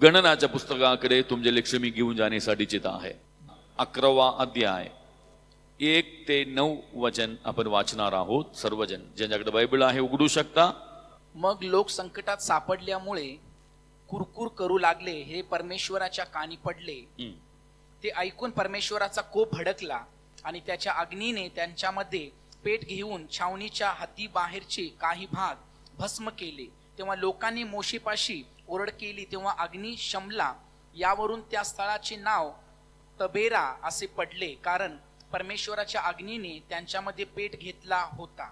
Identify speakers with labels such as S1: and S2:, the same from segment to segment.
S1: गणनाच्या पुस्तकाकडे तुमचे लक्ष मी घेऊन जाण्यासाठी चित आहे. 11वा अध्याय 1 ते 9 वचन आपण वाचणार आहोत. सर्वजण ज्यांच्याकडे बायबल आहे उघडू शकता.
S2: मग लोक संकटात सापडल्यामुळे कुरकुर करू लागले, हे परमेश्वराच्या कानी पडले. ते ऐकून परमेश्वराचा कोप भडकला आणि त्याच्या अग्नीने त्यांच्यामध्ये पेट घेऊन छावणीच्या हद्दी बाहेरचे काही भाग भस्म केले. तेव्हा लोकांनी मोशेपाशी ओरड केली, तेव्हा अग्नी शमला. यावरून त्या स्थळाचे नाव तबेरा असे पडले, कारण परमेश्वराच्या अग्नीने त्यांच्यामध्ये पेट घेतला होता.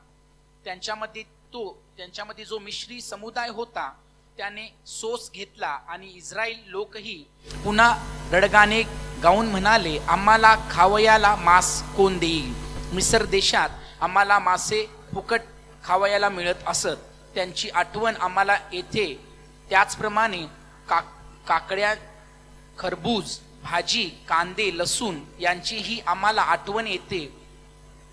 S2: त्यांच्यामध्ये जो मिश्री समुदाय होता त्याने सोस घेतला आणि इस्रायल लोकही पुन्हा रडगाणे गाऊन म्हणाले, आम्हाला खावयाला मांस कोण देईल? मिस्र देशात आम्हाला मासे फुकट खावयाला मिळत असत. त्यांची आठवण आम्हाला येते. त्याचप्रमाणे काकड्या, खरबूज, भाजी, कांदे, लसूण यांचीही आम्हाला आठवण येते.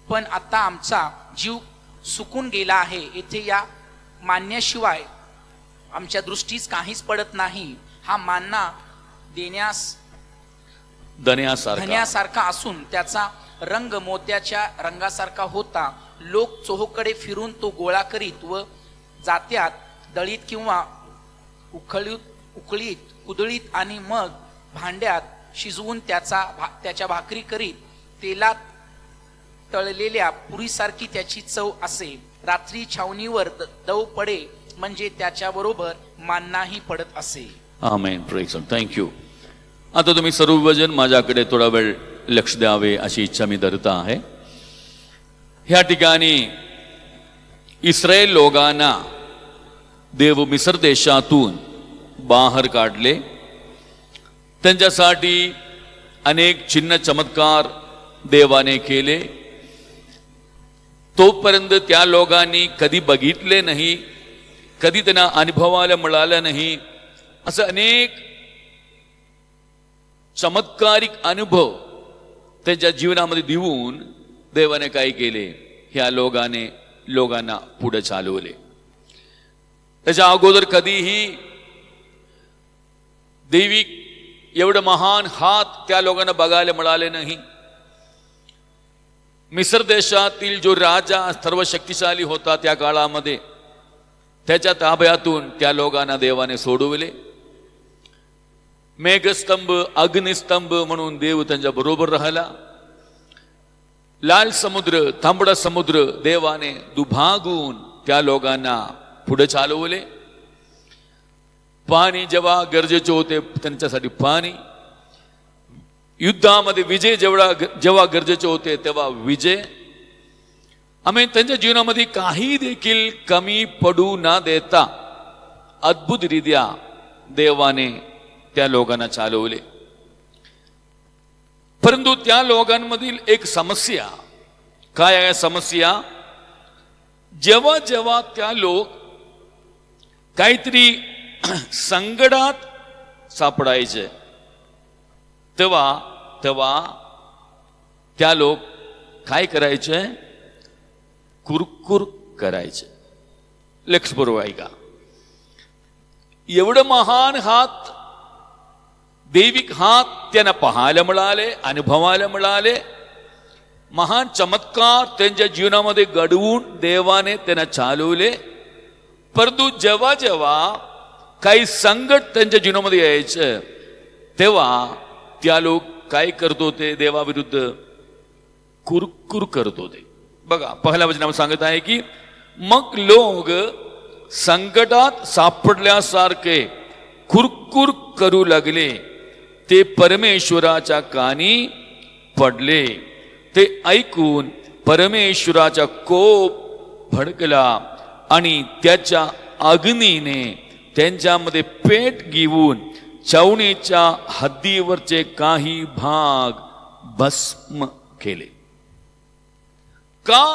S2: पण आता आमचा जीव सुकून गेला आहे. येथे या मान्याशिवाय आमच्या दृष्टीस काहीच पडत नाही. हा मान्ना धन्यासारखा असून त्याचा रंग मोत्याच्या रंगासारखा होता. लोक चोहोकडे फिरून तो गोळा करीत व जात्यात दळीत किंवा उकळीत कुदळीत आणि मग भांड्यात शिजवून त्याच्या भाकरी करीत. तेलात तळलेल्या पुरीसारखी त्याची चव असे. रात्री छावणीवर दव पडे म्हणजे त्याच्याबरोबर मान्नाही पडत असे.
S1: आमेन. Praise god. थँक्यू. आता तुम्ही सर्वजण माझ्याकडे थोडा वेळ लक्ष द्यावे अशी इच्छा मी धरत आहे. ह्या ठिकाणी इस्रायल लोकांना देव मिस्र देशातून बाहेर काढले. त्यांच्यासाठी अनेक चिन्ह चमत्कार देवाने केले. तोपर्यंत त्या लोकांनी कधी बघितले नाही, कधी त्यांना अनुभवायला मिळालं नाही. असं अनेक चमत्कारिक अनुभव त्यांच्या जीवनामध्ये देऊन देवाने काय केले, ह्या लोकांना पुढे चालवले. त्याच्या अगोदर कधीही दैविक एवढं महान हात त्या लोकांना बघायला मिळाले नाही. मिस्र देशातील जो राजा सर्व शक्तिशाली होता त्या काळामध्ये, त्याच्या ताब्यातून त्या लोकांना देवाने सोडवले. मेघस्तंभ, अग्निस्तंभ म्हणून देव त्यांच्या बरोबर राहिला. लाल समुद्र, तांबडा समुद्र देवाने दुभागून त्या लोकांना पुढे चालवले. पाणी जेव्हा गरजेचे होते त्यांच्यासाठी पाणी, युद्धामध्ये विजय जेव्हा गरजेचे होते तेव्हा विजय. आम्ही त्यांच्या जीवनामध्ये काही देखील कमी पडू न देता अद्भुतरित्या देवाने त्या लोकांना चालवले. परंतु त्या लोकांमधील एक समस्या काय आहे? समस्या जेव्हा जेव्हा त्या लोक काहीतरी संकटात सापडायचे तेव्हा त्या लोक काय करायचे? कुरकुर करायचे. लक्षपूर्वक ऐका. एवढं महान हात, दैविक हात त्यांना पाहायला मिळाले, अनुभवायला मिळाले. महान चमत्कार त्यांच्या जीवनामध्ये घडवून देवाने त्यांना चालवले. परंतु जेव्हा जेव्हा काही संकट त्यांच्या जीवनामध्ये यायचं तेव्हा त्या लोक काय करत होते? देवाविरुद्ध कुरकुर करत होते. बघा, पहिल्या वचनामध्ये सांगत आहे की मग लोक संकटात सापडल्यासारखे कुरकुर करू लागले. ते परमेश्वराच्या कानी पडले. ते ऐकून परमेश्वराचा कोप भडकला आणि त्याच्या अग्नीने त्यांच्यामध्ये पेट घेऊन छावणीच्या हद्दीवरचे काही भाग भस्म केले. का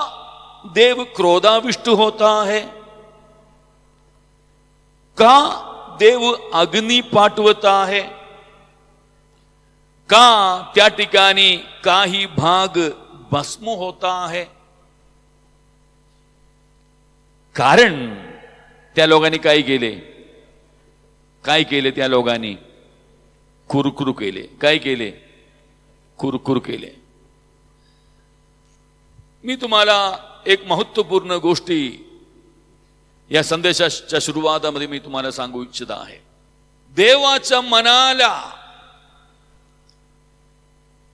S1: देव क्रोधाविष्ट होता आहे? का देव अग्नी पाठवत आहे? का त्या ठिकाणी काही भाग भस्म होता आहे? कारण त्या लोकांनी काय केले? काय केले त्या लोकांनी? कुरकुर केले. काय केले? कुरकुर केले. मी तुम्हाला एक महत्वपूर्ण गोष्टी या संदेशाच्या सुरुवातामध्ये मी तुम्हाला सांगू इच्छित आहे. देवाच्या मनाला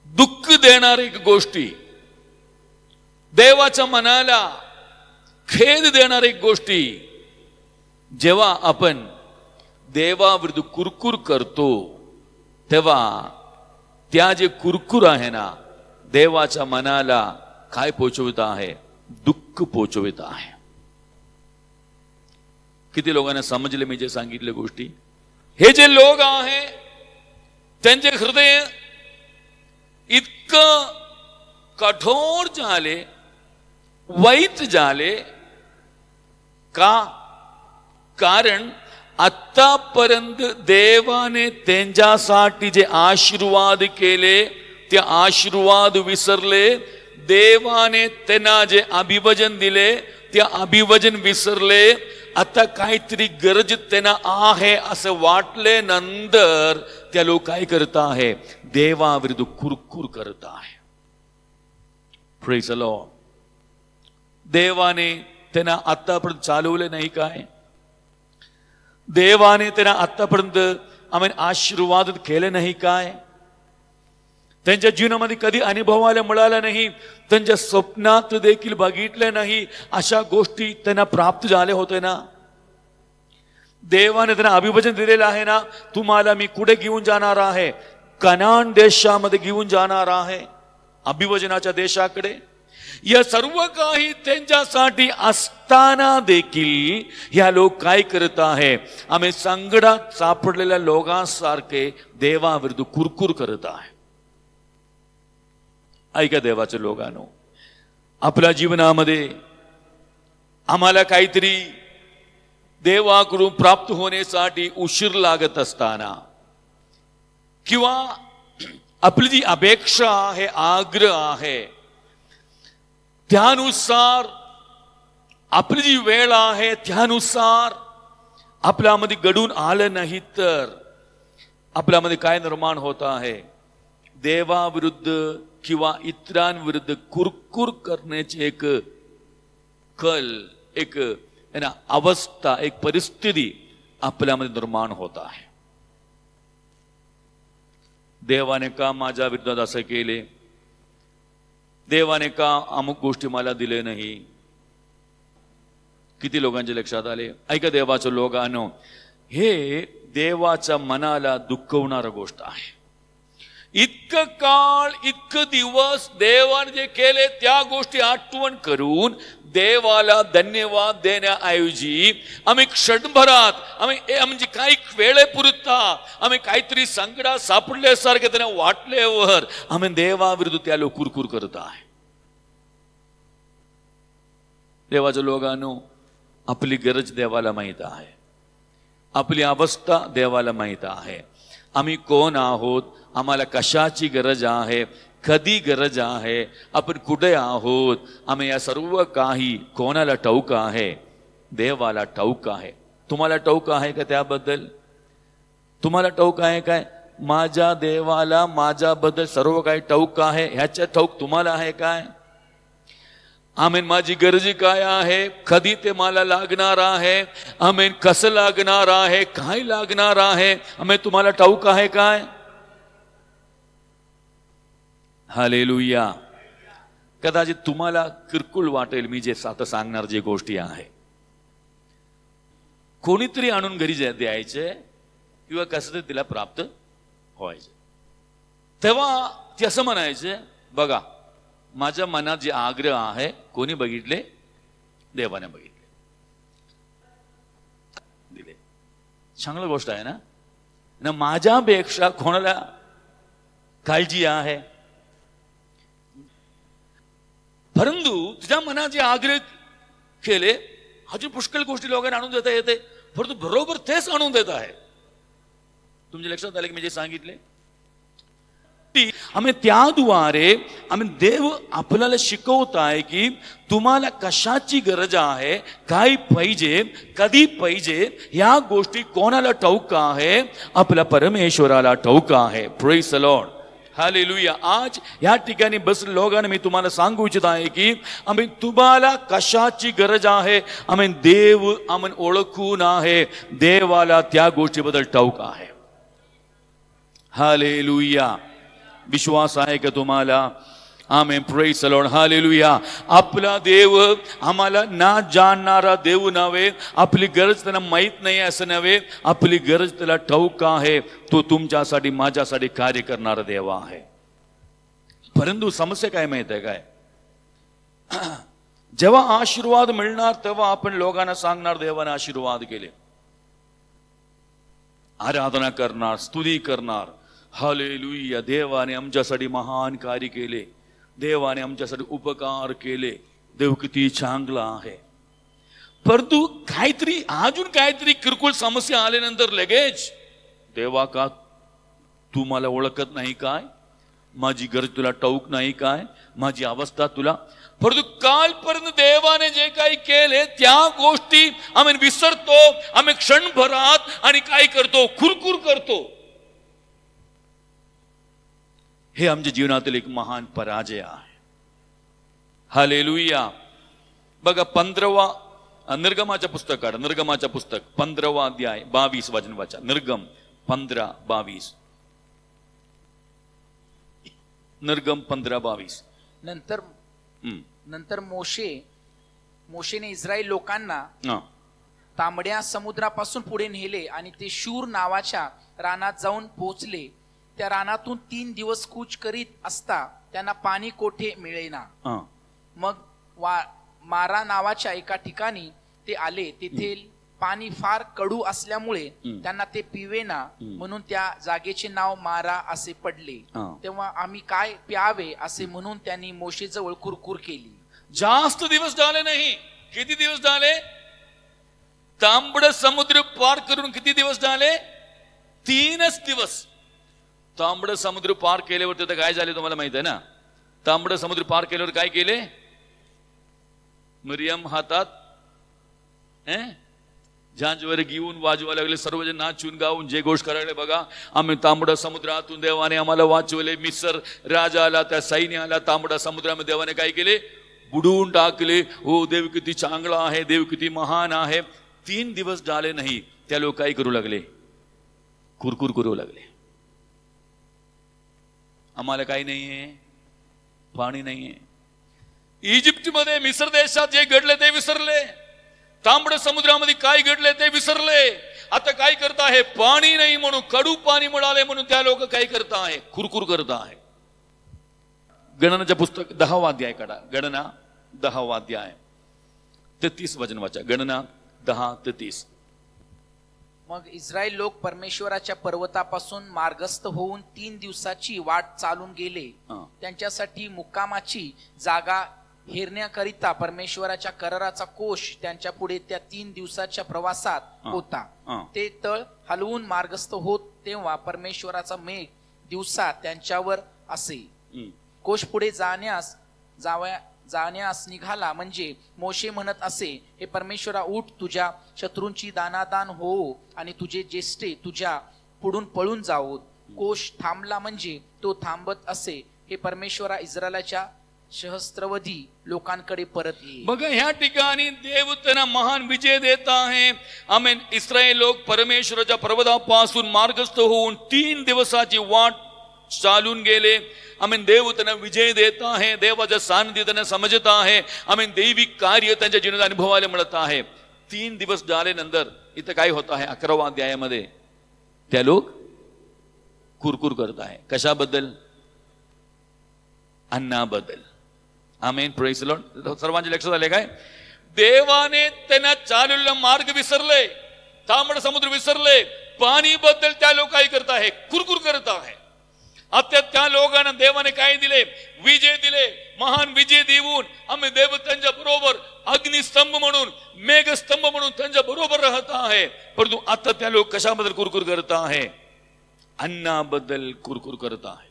S1: दुःख देणारी गोष्टी, देवाच्या मनाला खेद देणारी गोष्टी, जेव्हा आपण देवाविरुद्ध कुरकुर करतो तेव्हा त्या जे कुरकुर आहे ना, देवाच्या मनाला काय पोचवित आहे? दुःख पोचवित आहे. किती लोकांना समजले मी जे सांगितले गोष्टी? हे जे लोक आहे त्यांचे हृदय इतकं कठोर झाले, वाईट झाले का? कारण आतापर्यंत देवाने त्यांच्यासाठी जे आशीर्वाद केले ते आशीर्वाद विसरले. देवाने त्यांना जे अभिवचन दिले ते अभिवचन विसरले. आता काहीतरी गरज त्यांना आहे असं वाटले नंतर त्या लोक काय करत आहे? देवाविरुद्ध कुरकुर करत आहे. Praise the Lord. देवाने त्यांना आतापर्यंत चालवले नाही काय? देवाने त्यांना आतापर्यंत आम्ही आशीर्वाद केले नाही काय? त्यांच्या जीवनामध्ये कधी अनुभवायला मिळाला नाही, त्यांच्या स्वप्नात देखील बघितले नाही अशा गोष्टी त्यांना प्राप्त झाले होते ना. देवाने त्यांना अभिवचन दिलेलं आहे ना, तुम्हाला मी कुठे घेऊन जाणार आहे? कनान देशामध्ये घेऊन जाणार आहे, अभिवचनाच्या देशाकडे. या सर्व काही त्यांच्यासाठी असताना देखील या लोक काय करत आहे? आम्ही संकटात सापडलेल्या लोकांसारखे देवाविरुद्ध कुरकुर करत आहे. ऐका देवाचे लोकांनो, आपल्या जीवनामध्ये आम्हाला काहीतरी देवाकडून प्राप्त होण्यासाठी उशीर लागत असताना किंवा आपली जी अपेक्षा आहे, आग्रह आहे, त्यानुसार आपली जी वेळ आहे त्यानुसार आपल्यामध्ये घडून आलं नाही तर आपल्यामध्ये काय निर्माण होत आहे? देवाविरुद्ध किंवा इतरांविरुद्ध कुरकुर करण्याची एक कल, एक अवस्था, एक परिस्थिती आपल्यामध्ये निर्माण होत आहे. देवाने का माझ्या विरोधात असं केले? देवाने का अमुक गोष्टी मला दिले नाही? किती लोकांच्या लक्षात आले? ऐका देवाच्या लोकांनो, हे देवाच्या मनाला दुखवणारी गोष्ट आहे. इतकं काळ, इतकं दिवस देवाने जे केले त्या गोष्टी आठवण करून देवाला धन्यवाद देण्याऐवजी आम्ही क्षणभरात, म्हणजे काही वेळेपुरता आम्ही काहीतरी संकटात सापडल्यासारखे त्यांना वाटल्यावर आम्ही देवाविरुद्ध त्या लोक कुरकुर करत आहे. देवाच्या लोकांनो, आपली गरज देवाला माहित आहे, आपली अवस्था देवाला माहित आहे. आम्ही कोण आहोत, आम्हाला कशाची गरज आहे, कधी गरज आहे, आपण कुठे आहोत, आम्ही या सर्व काही कोणाला ठाऊक आहे? देवाला ठाऊक आहे. तुम्हाला ठाऊक आहे का त्याबद्दल? तुम्हाला ठाऊक आहे काय? माझ्या देवाला माझ्याबद्दल सर्व काही ठाऊक आहे. ह्याच्या ठाऊक तुम्हाला आहे काय? आमेन. माझी गरज काय आहे, कधी ते मला लागणार आहे, आमेन, कसं लागणार आहे, काय लागणार आहे, आमेन, तुम्हाला ठाऊक आहे काय? हालेलुया. कदाचित तुम्हाला किरकोळ वाटेल मी जे आता सांगणार जे गोष्टी आहे. कोणीतरी आणून घरी द्यायचे किंवा कसं तरी तिला प्राप्त व्हायचे, तेव्हा ते असं म्हणायचे, बघा माझ्या मनात जे आग्रह आहे कोणी बघितले? देवाने बघितले, दिले. चांगली गोष्ट आहे ना. माझ्यापेक्षा कोणाला काळजी आहे? परंतु तुझ्या मनात जे आग्रह केले अजून पुष्कळ गोष्टी लोकांना आणून देता येते, परंतु बरोबर तेच आणून देत आहे. तुमच्या लक्षात आले की मी जे सांगितले? आम्ही त्याद्वारे देव आपल्याला शिकवत आहे की तुम्हाला कशाची गरज आहे, काय पाहिजे, कधी पाहिजे, या गोष्टी कोणाला ठाऊक आहे? आपल्या परमेश्वराला ठाऊक आहे. Praise the lord, hallelujah. आज या ठिकाणी बसलेल्या लोकांना मी तुम्हाला सांगू इच्छित आहे की तुम्हाला कशाची गरज आहे, देव ओळखून आहे. देवाला त्या गोष्टीबद्दल ठाऊक आहे. हालेलुया. विश्वास आहे का तुम्हाला? Amen. Praise the lord, hallelujah. आपला देव आम्हाला ना जाणणारा देव नव्हे, आपली गरज त्यांना माहीत नाही असं नव्हे, आपली गरज त्याला ठाऊक आहे. तो तुमच्यासाठी माझ्यासाठी कार्य करणारा देव आहे. परंतु समस्या काय माहित आहे काय? जेव्हा आशीर्वाद मिळणार तेव्हा आपण लोकांना सांगणार देवाने आशीर्वाद केले, आराधना करणार, स्तुती करणार. हालेलुया. देवाने आमच्यासाठी महान कार्य केले, देवाने आमच्यासाठी उपकार केले, देव किती चांगला आहे. परंतु अजून काहीतरी किरकोळ समस्या आल्यानंतर लगेच देवा का तू मला ओळखत नाही काय? माझी गरज तुला ठाऊक नाही काय? माझी अवस्था तुला. परंतु कालपर्यंत देवाने जे काही केले त्या गोष्टी आम्ही विसरतो. आम्ही क्षणभरात आणि काय करतो? खुरखुर करतो. हे आमच्या जीवनातील एक महान पराजय आहे. हालेलुया. बघा 15वा निर्गमाच्या पुस्तकात, निर्गमाच्या पुस्तक 15वा अध्याय 22 वचन वाचा. निर्गम 15:22. निर्गम 15:22.
S2: नंतर मोशेने इस्रायल लोकांना तांबड्या समुद्रापासून पुढे नेले आणि ते शूर नावाच्या रानात जाऊन पोहोचले. त्या रानातून 3 दिवस कूच करीत असता त्यांना पाणी कोठे मिळेना. मग मारा नावाच्या एका ठिकाणी ते आले. तेथे पाणी फार कडू असल्यामुळे त्यांना ते पिवेना, म्हणून त्या जागेचे नाव मारा असे पडले. तेव्हा आम्ही काय प्यावे असे म्हणून त्यांनी मोशेजवळ कुरकुर केली.
S1: जास्त दिवस झाले नाही. किती दिवस झाले? तांबड समुद्र पार करून किती दिवस झाले? 3च दिवस. तांबड समुद्र पार केल्यावर तिथं काय झाले तुम्हाला माहित आहे ना? तांबड समुद्र पार केल्यावर काय केले? मरियम हातात झांज घेऊन वाजवा लागले. सर्वजण नाचून गाऊन जे गोष्ट करायला. बघा आम्ही तांबडा समुद्रातून देवाने आम्हाला वाचवले. मिसर राजाला, त्या सैन्याला तांबडा समुद्रामध्ये देवाने काय केले? बुडवून टाकले. हो, देव किती चांगला आहे, देव किती महान आहे. 3 दिवस झाले नाही, त्या लोक काय करू लागले? कुरकुर करू लागले. आम्हाला काही नाहीये, पाणी नाहीये. इजिप्तमध्ये, मिसर देशात जे घडले ते विसरले. तांबड समुद्रामध्ये काय घडले ते विसरले. आता काय करत आहे? पाणी नाही म्हणून, कडू पाणी मिळाले म्हणून त्या लोक काय करत आहे? कुरकुर करत आहे. गणनाच्या पुस्तक 10वा अध्याय काढा. गणना 10वा अध्याय 33 वचन वाचा. गणना 10:33.
S2: मग इस्रायल लोक परमेश्वराच्या पर्वतापासून मार्गस्थ होऊन 3 दिवसाची वाट चालून गेले. त्यांच्यासाठी मुक्कामाची जागा हेरण्याकरिता परमेश्वराच्या कराराचा कोश त्यांच्या पुढे त्या 3 दिवसाच्या प्रवासात होता. ते तळ हलवून मार्गस्थ होत तेव्हा परमेश्वराचा मेघ दिवसा त्यांच्यावर असे. कोश पुढे जाण्यास निघाला म्हणजे मोशे म्हणत असे, हे परमेश्वरा, उठ, तुझ्या शत्रूंची दानादान हो आणि तुझे ज्येष्ठे तुझ्या पुढून पळून जावोत. कोश थांबला म्हणजे तो थांबत असे, हे परमेश्वरा, इस्रायलाच्या सहस्त्रवधी लोकांकडे परत ये.
S1: बघा ह्या ठिकाणी देव त्यांना महान विजय देत आहे. आमेन. इस्रायल लोक परमेश्वराच्या पर्वतापासून मार्गस्थ होऊन 3 दिवसाची वाट चालून गेले. आमेन. देव त्यांना विजय देत आहे. देवाच्या सानिध्य त्यांना समजत आहे. आमेन. दैविक कार्य त्यांच्या जीवनात अनुभवायला मिळत आहे. 3 दिवस झाल्यानंतर इथं काय होत आहे? 11व्या अध्यायामध्ये त्या लोक कुरकुर करत आहे. कशाबद्दल? अन्नाबद्दल. आमेन. Praise the lord. सर्वांच्या लक्षात आले काय? देवाने त्यांना चाललेला मार्ग विसरले, तांबड समुद्र विसरले. पाणी बद्दल त्या लोक काय करत आहे? कुरकुर करत आहे. आता त्या लोकांना देवाने काय दिले? विजय दिले. महान विजय देऊन आम्ही देव त्यांच्या बरोबर अग्निस्तंभ म्हणून, मेघस्तंभ म्हणून त्यांच्या बरोबर राहत आहे. परंतु आता त्या लोक कशाबद्दल कुरकुर करत आहे? अन्नाबद्दल कुरकुर करत आहे.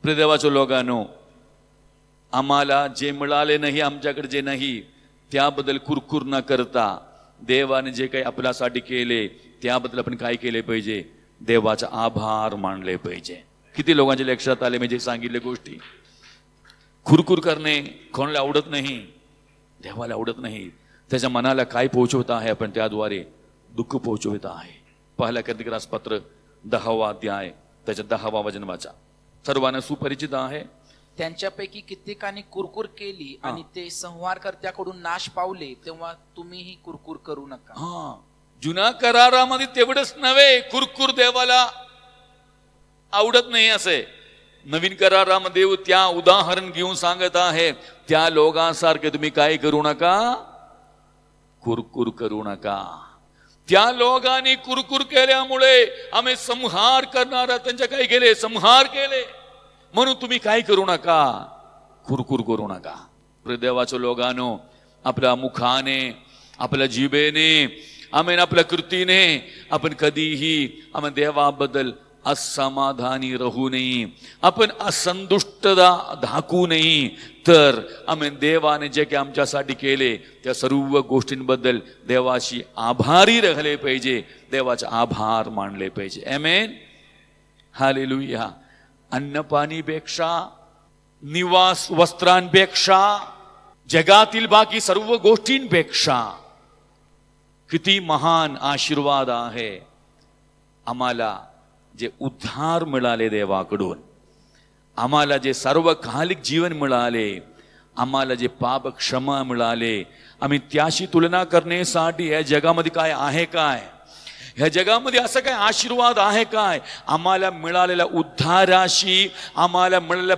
S1: प्रिय देवाच्या लोकांनो, आम्हाला जे मिळाले नाही, आमच्याकडे जे नाही त्याबद्दल कुरकुर न करता देवाने जे काही आपल्यासाठी केले त्याबद्दल आपण काय केले पाहिजे? देवाचा आभार मानले पाहिजे. किती लोकांच्या लक्षात आले मी जे सांगितले गोष्टी? कुरकुर करणे कोणाला आवडत नाही, देवाला आवडत नाही. त्याच्या मनाला काय पोहोचवत आहे आपण? त्याद्वारे दुःख पोहोचवित आहे. पहिला कर्तिकरास पत्र 10वा अध्याय त्याच्या 10वा वचन वाचा. सर्वांना सुपरिचित आहे.
S2: त्यांच्यापैकी कित्येकाने कुरकुर केली आणि ते संहारकर्त्याकडून नाश पावले, तेव्हा तुम्हीही कुरकुर करू नका.
S1: जुन्या करारामध्ये तेवढंच नव्हे, कुरकुर देवाला आवडत नाही असे. नवीन करारामध्ये त्या उदाहरण घेऊन सांगत आहे, त्या लोकांसारखे तुम्ही काय करू नका, कुरकुर करू नका. त्या लोकांनी कुरकुर केल्यामुळे आम्ही संहार करणारा त्यांच्या काय केले? संहार केले. म्हणून तुम्ही काय करू नका, कुरकुर करू नका. प्रिय देवाच्या लोकांनो, आपल्या मुखाने, आपल्या जिभेने, आम्ही आपल्या कृतीने आपण कधीही आम्ही देवाबद्दल असमाधानी राहू नये, आपण असंतुष्टता दाखवू नये. तर आम्ही देवाने जे काही आमच्यासाठी केले त्या सर्व गोष्टींबद्दल देवाशी आभारी राहिले पाहिजे, देवाचे आभार मानले पाहिजे. आमेन, हालेलुया. अन्नपाणीपेक्षा, निवास वस्त्रांपेक्षा, जगातील बाकी सर्व गोष्टींपेक्षा किती महान आशीर्वाद आहे आम्हाला जे उद्धार मिळाले देवाकडून, आम्हाला जे सर्वकालिक जीवन मिळाले, आम्हाला जे पाप क्षमा मिळाले. आम्ही त्याशी तुलना करण्यासाठी या जगामध्ये काय आहे काय? ह्या जगामध्ये असं काय आशीर्वाद आहे काय? आम्हाला मिळालेल्या उद्धाराशी, आम्हाला मिळालेल्या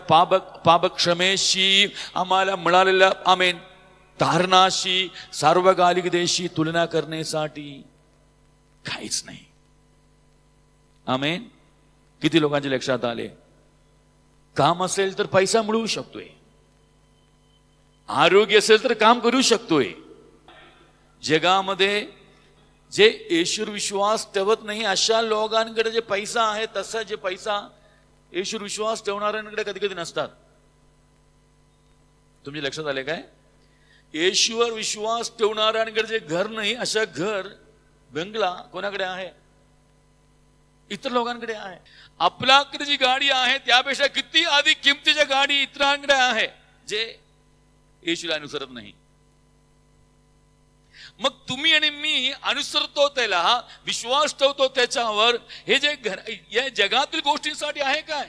S1: पापक्षमेशी, आम्हाला मिळालेल्या आमेन तारणाशी, सार्वकालिक देशी तुलना करण्यासाठी काहीच नाही. आमेन. किती लोकांच्या लक्षात आले? काम असेल तर पैसा मिळवू शकतोय, आरोग्य असेल तर काम करू शकतोय. जगामध्ये जे ईश्वर विश्वास ठेवत नाही अशा लोकांकडे जे पैसा आहे, तसा जे पैसा ईश्वर विश्वास ठेवणाऱ्यांकडे कधी कधी नसतात. तुमच्या लक्षात आले काय? ईश्वर विश्वास ठेवणाऱ्यांकडे जे घर नाही, अशा घर बंगला कोणाकडे आहे? इतर लोकांकडे आहे. आपल्याकडे जी गाडी आहे त्यापेक्षा किती अधिक किमतीच्या गाडी इतरांकडे आहे, जे येशूला अनुसरत नाही. मग तुम्ही आणि मी अनुसरतो त्याला, विश्वास ठेवतो त्याच्यावर. हे जे या जगातील गोष्टींसाठी आहे काय?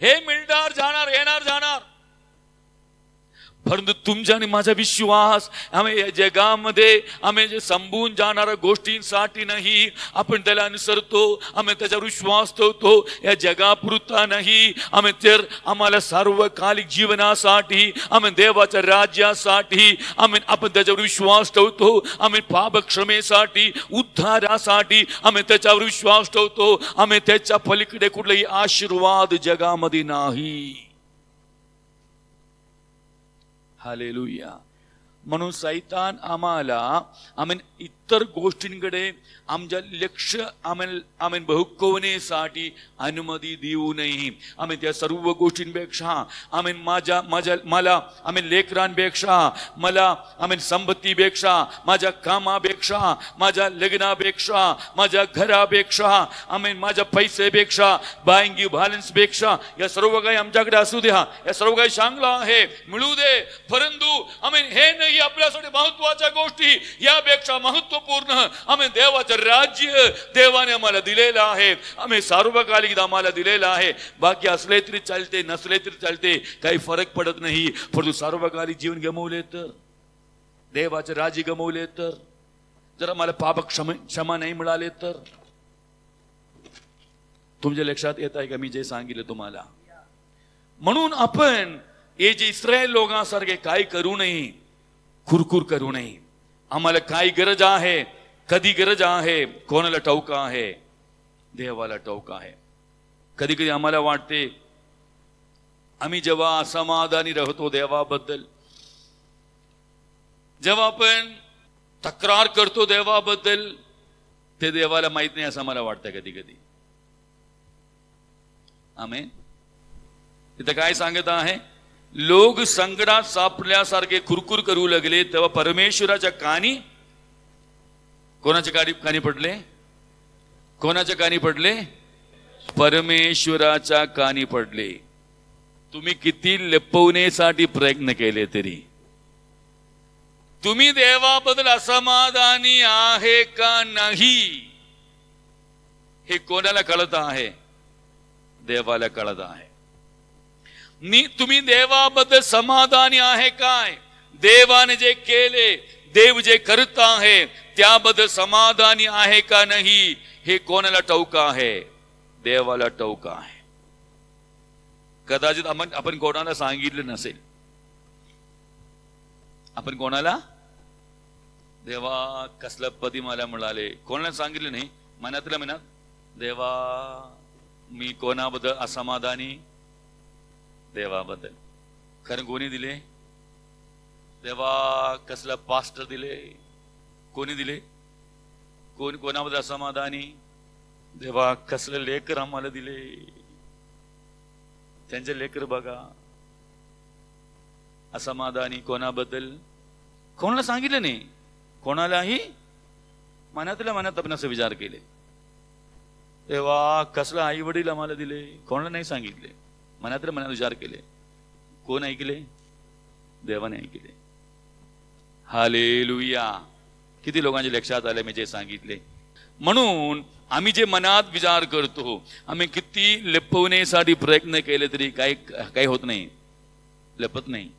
S1: हे मिळणार, जाणार, येणार, जाणार. परंतु तुमचा आणि माझा विश्वास आम्ही या जगामध्ये आम्ही जे संपून जाणाऱ्या गोष्टींसाठी नाही, आपण त्याला अनुसरतो, आम्ही त्याच्यावर विश्वास ठेवतो. या जगापुरता नाही, आम्ही तर आम्हाला सार्वकालिक जीवनासाठी, आम्ही देवाच्या राज्यासाठी आपण त्याच्यावर विश्वास ठेवतो. आम्ही पापक्षमेसाठी, उद्धारासाठी आम्ही त्याच्यावर विश्वास ठेवतो. आम्ही त्याच्या पलीकडे कुठलाही आशीर्वाद जगामध्ये नाही. हालेलुया. म्हणून सैतान आम्हाला इतर गोष्टींकडे आमच्या लक्ष बहुकवण्यासाठी अनुमती देऊ नये. आम्ही त्या सर्व गोष्टींपेक्षा मला लेकरांपेक्षा, मला संपत्तीपेक्षा, माझ्या कामापेक्षा, माझ्या लग्नापेक्षा, माझ्या घरापेक्षा, माझ्या पैसेपेक्षा, बँक बॅलन्स पेक्षा, या सर्व काही आमच्याकडे असू द्या, या सर्व काही चांगलं आहे, मिळू दे. परंतु हे नाही आपल्यासाठी महत्वाच्या गोष्टी. यापेक्षा महत्वपूर्ण देवाचं राज्य देवाने आम्हाला दिलेलं आहे. सार्वकालिक आम्हाला दिलेलं आहे. बाकी असले तरी चालते, नसले तरी चालते, काही फरक पडत नाही. परंतु सार्वकालिक जीवन गमवले तर, देवाचे राज्य गमवले तर, जर आम्हाला पाप क्षमा नाही मिळाले तर. तुमच्या लक्षात येत आहे का मी जे सांगितलं तुम्हाला? म्हणून आपण हे जे इस्रायल लोकांसारखे काय करू नये, कुरकुर करू नये. आम्हाला काय गरज आहे, कधी गरज आहे, कोणाला ठाऊक आहे? देवाला ठाऊक आहे. कधी कधी आम्हाला वाटते आम्ही जेव्हा असमाधानी राहतो देवाबद्दल, जेव्हा आपण तक्रार करतो देवाबद्दल, ते देवाला माहित नाही असं मला वाटतं कधी कधी. आमेन. इथं काय सांगत आहे, लोक संकटात सापडल्यासारखे कुरकुर करू लागले तेव्हा परमेश्वराच्या कानी, कोणाच्या कानी पडले? कोणाच्या कानी पडले? परमेश्वराच्या कानी पडले. तुम्ही किती लपवण्यासाठी प्रयत्न केले तरी, तुम्ही देवाबद्दल असमाधानी आहे का नाही हे कोणाला कळत आहे? देवाला कळत आहे. तुम्ही देवाबद्दल समाधानी आहे काय? देवाने जे केले, देव जे करत आहे त्याबद्दल समाधानी आहे का नाही हे कोणाला ठाऊक आहे? देवाला ठाऊक आहे. कदाचित आपण कोणाला सांगितलं नसेल. आपण कोणाला, देवा कसलं पदी मला मिळाले, कोणाला सांगितलं नाही. मनातल्या मनात, देवा मी कोणाबद्दल असमाधानी? देवाबद्दल. कारण कोणी दिले? देवा कसला पास्टर दिले? कोणी दिले? कोणाबद्दल असमाधानी? देवा कसले लेकर आम्हाला दिले, त्यांचे लेकर बघा. असमाधानी कोणाबद्दल? कोणाला सांगितलं नाही. कोणालाही मनातल्या मनात आपण असं विचार केले, तेव्हा कसला आई वडील आम्हाला दिले, कोणाला नाही सांगितले. मनातल्या मनात विचार केले. कोण ऐकले? देवाने ऐकले. हालेलुया. किती लोकांच्या लक्षात आले मी जे सांगितले. म्हणून आम्ही जे मनात विचार करतो, आम्ही किती लपवण्यासाठी प्रयत्न केले तरी काही होत नाही, लपत नाही.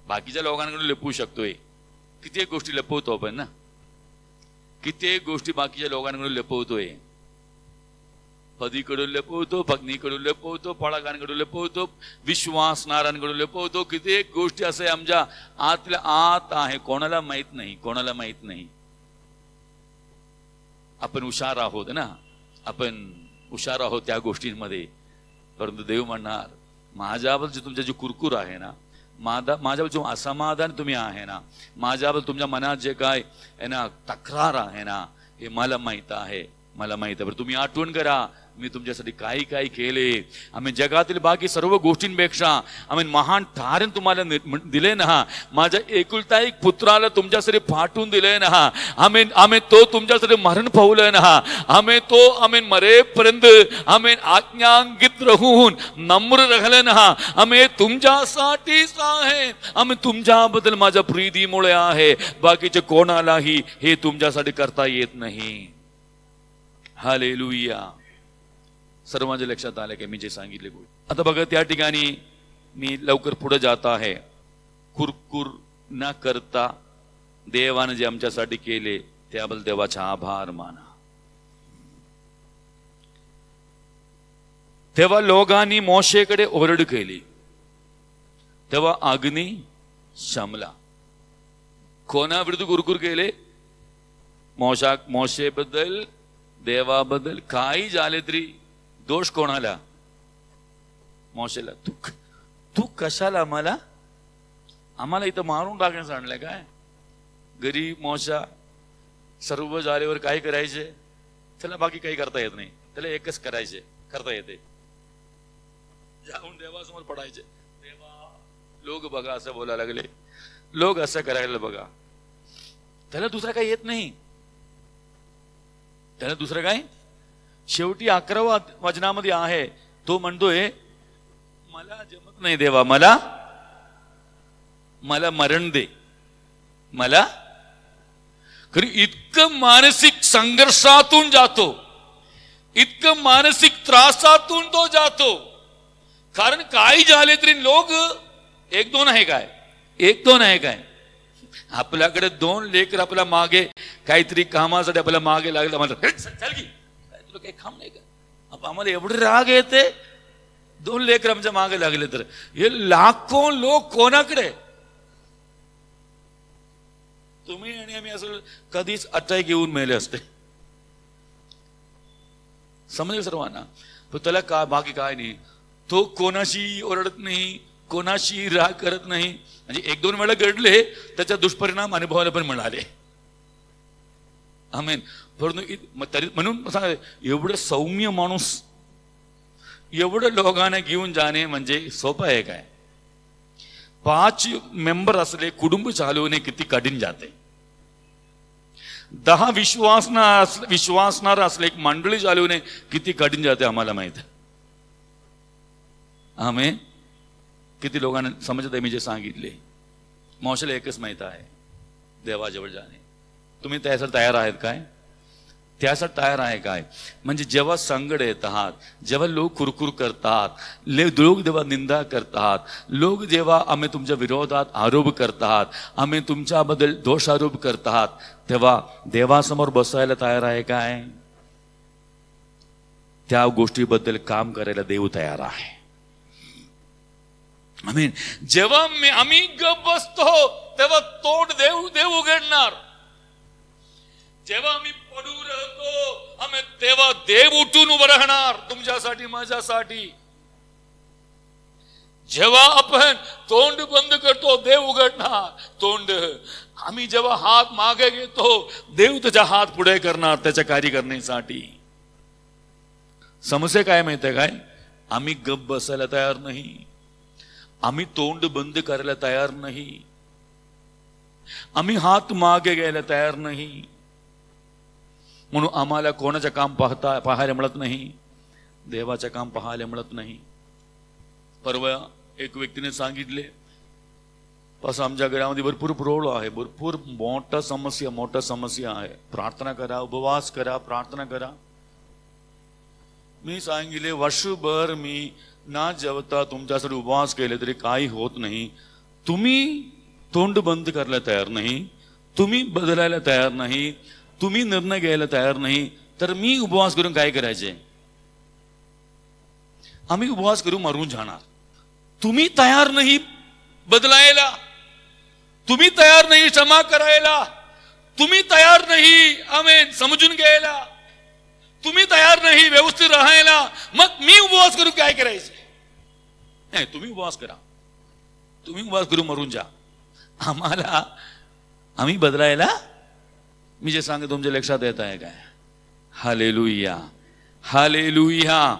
S1: बाकीच्या लोकांकडून लपवू शकतोय. किती गोष्टी लपवतो आपण ना, किती गोष्टी बाकीच्या लोकांकडून लपवतोय. पदीकडून लपवतो, पत्नीकडून लपवतो, फळाकांकडून लपवतो, विश्वासणाऱ्यांकडून लपवतो. किती गोष्टी असे आमच्या आतल्या आत आहे, कोणाला माहित नाही, कोणाला माहित नाही. आपण हुशार आहोत ना, आपण हुशार आहोत त्या गोष्टींमध्ये. परंतु देव म्हणणार, माझ्याबद्दल तुमच्या जी कुरकुर आहे ना, माझ्याबद्दल जो असमाधान तुम्ही आहे ना, माझ्याबद्दल तुमच्या मनात जे काय आहे ना तक्रार आहे ना, हे मला माहित आहे, मला माहित आहे. बरं तुम्ही आठवण करा, मी तुमच्यासाठी काही काही केले. आम्ही जगातील बाकी सर्व गोष्टींपेक्षा आम्ही महान तारण तुम्हाला दिले ना. माझ्या एकुलता एक पुत्राला तुमच्यासाठी पाठवून दिले ना. आम्ही तो तुमच्यासाठी मरण पावलं ना. आम्ही मरेपर्यंत आम्ही आज्ञांकित राहून नम्र राहिलं ना. आम्ही तुमच्यासाठीच आहे. आम्ही तुमच्याबद्दल माझ्या प्रीतीमुळे आहे. बाकीचे कोणालाही हे तुमच्यासाठी करता येत नाही. हालेलुया. सर्वांच्या लक्षात आलं की मी जे सांगितले. आता बघा त्या ठिकाणी मी लवकर पुढे जात आहे. कुरकुर न करता देवाने जे आमच्यासाठी केले त्याबद्दल देवाचा आभार माना. तेव्हा लोकांनी मोशेकडे ओरड केली, तेव्हा अग्नी शमला. कोणाविरुद्ध कुरकुर केले? मोशेबद्दल, देवाबद्दल. काही झाले तरी दोष कोणाला? मोशेला. तू कशाला आम्हाला इथं मारून टाकण्यास आणलंय काय? घरी मोशा सर्व झाल्यावर काय करायचे? त्याला बाकी काही करता येत नाही, त्याला एकच करायचे, करता येते, जाऊन देवासमोर पडायचे. देवा, लोक बघा असं बोलायला लागले, लोक असं करायला बघा. त्याला दुसरं काही येत नाही. त्याला दुसरं काय? शेवटी 11व्या वचनामध्ये आहे, तो म्हणतोय, मला जमत नाही देवा, मला मरण दे. मला खरी इतकं मानसिक संघर्षातून जातो, इतकं मानसिक त्रासातून तो जातो. कारण काही झाले तरी लोक एक दोन आहे काय? एक दोन आहे काय? आपल्याकडे 2 लेकर आपल्या मागे काहीतरी कामासाठी आपल्या मागे लागलं, मला चल की तुला काही काम नाही का? आम्हाला एवढे राग येते. 2 लेकर आमच्या मागे लागले तर हे लाखो लोक कोणाकडे? तुम्ही आणि आम्ही असं कधीच अटॅक घेऊन मेले असते. समजेल सर्वांना. पण त्याला का बाकी काय नाही. तो कोणाशी ओरडत नाही, कोणाशी राग करत नाही. म्हणजे 1-2 वेळा घडले, त्याचा दुष्परिणाम अनुभवाला पण मिळाले. आमेन. परंतु तरी म्हणून सांगा, एवढं सौम्य माणूस एवढं लोकांना घेऊन जाणे म्हणजे सोपं आहे काय? 5 मेंबर असले कुटुंब चालवणे किती कठीण जाते. 10 विश्वासणार असले एक मंडळी चालवणे किती कठीण जाते आम्हाला माहित आहे. आम्ही किती लोकांना समजत आहे मी जे सांगितले. मावशीला एकच माहित आहे, देवाजवळ जाणे. तुम्ही त्यासाठी तयार आहेत काय? त्यासाठी तयार आहे काय? म्हणजे जेव्हा संकट येतात, जेव्हा लोक कुरकुर करतात, लोक जेव्हा निंदा करतात, लोक जेव्हा आम्ही तुमच्या विरोधात आरोप करतात, आम्ही तुमच्याबद्दल दोष आरोप करतात, तेव्हा देवासमोर बसायला तयार आहे काय? त्या गोष्टीबद्दल काम करायला देव तयार आहे. आमीन. जेव्हा आम्ही गप बसतो तेव्हा तोंड देव उघडणार. जेव्हा आम्ही पडू राहतो आम्ही तेव्हा देव उठून उभं राहणार तुमच्यासाठी, माझ्यासाठी. जेव्हा आपण तोंड बंद करतो देव उघडणार तोंड. आम्ही जेव्हा हात मागे घेतो देव त्याचा हात पुढे करणार त्याच्या कार्य करण्यासाठी. समस्या काय माहितीये काय? आम्ही गप बसायला तयार नाही, आम्ही तोंड बंद करायला तयार नाही, आम्ही हात मागे घ्यायला तयार नाही. म्हणून आम्हाला कोणाचं काम पाहायला मिळत नाही, देवाचं काम पाहायला मिळत नाही. परवा एक व्यक्तीने सांगितले, असं आमच्या घरामध्ये भरपूर प्रॉब्लेम आहे, भरपूर मोठा समस्या आहे. प्रार्थना करा, उपवास करा, प्रार्थना करा. मी सांगितले वर्षभर मी ना जेवता तुमच्यासाठी उपवास केले तरी काही होत नाही. तुम्ही तोंड बंद करायला तयार नाही, तुम्ही बदलायला तयार नाही, तुम्ही निर्णय घ्यायला तयार नाही, तर मी उपवास करून काय करायचे? आम्ही उपवास करून मरून जाणार. तुम्ही तयार नाही बदलायला, तुम्ही तयार नाही क्षमा करायला, तुम्ही तयार नाही आमेन समजून घ्यायला, तुम्ही तयार नाही व्यवस्थित राहायला, मग मी उपवास करून काय करायचे? नाही, तुम्ही उपवास करा, तुम्ही उपवास करून मरून जा. आम्ही बदलायला, मी जे सांगतो तुमच्या लक्षात येत आहे काय? Hallelujah, hallelujah,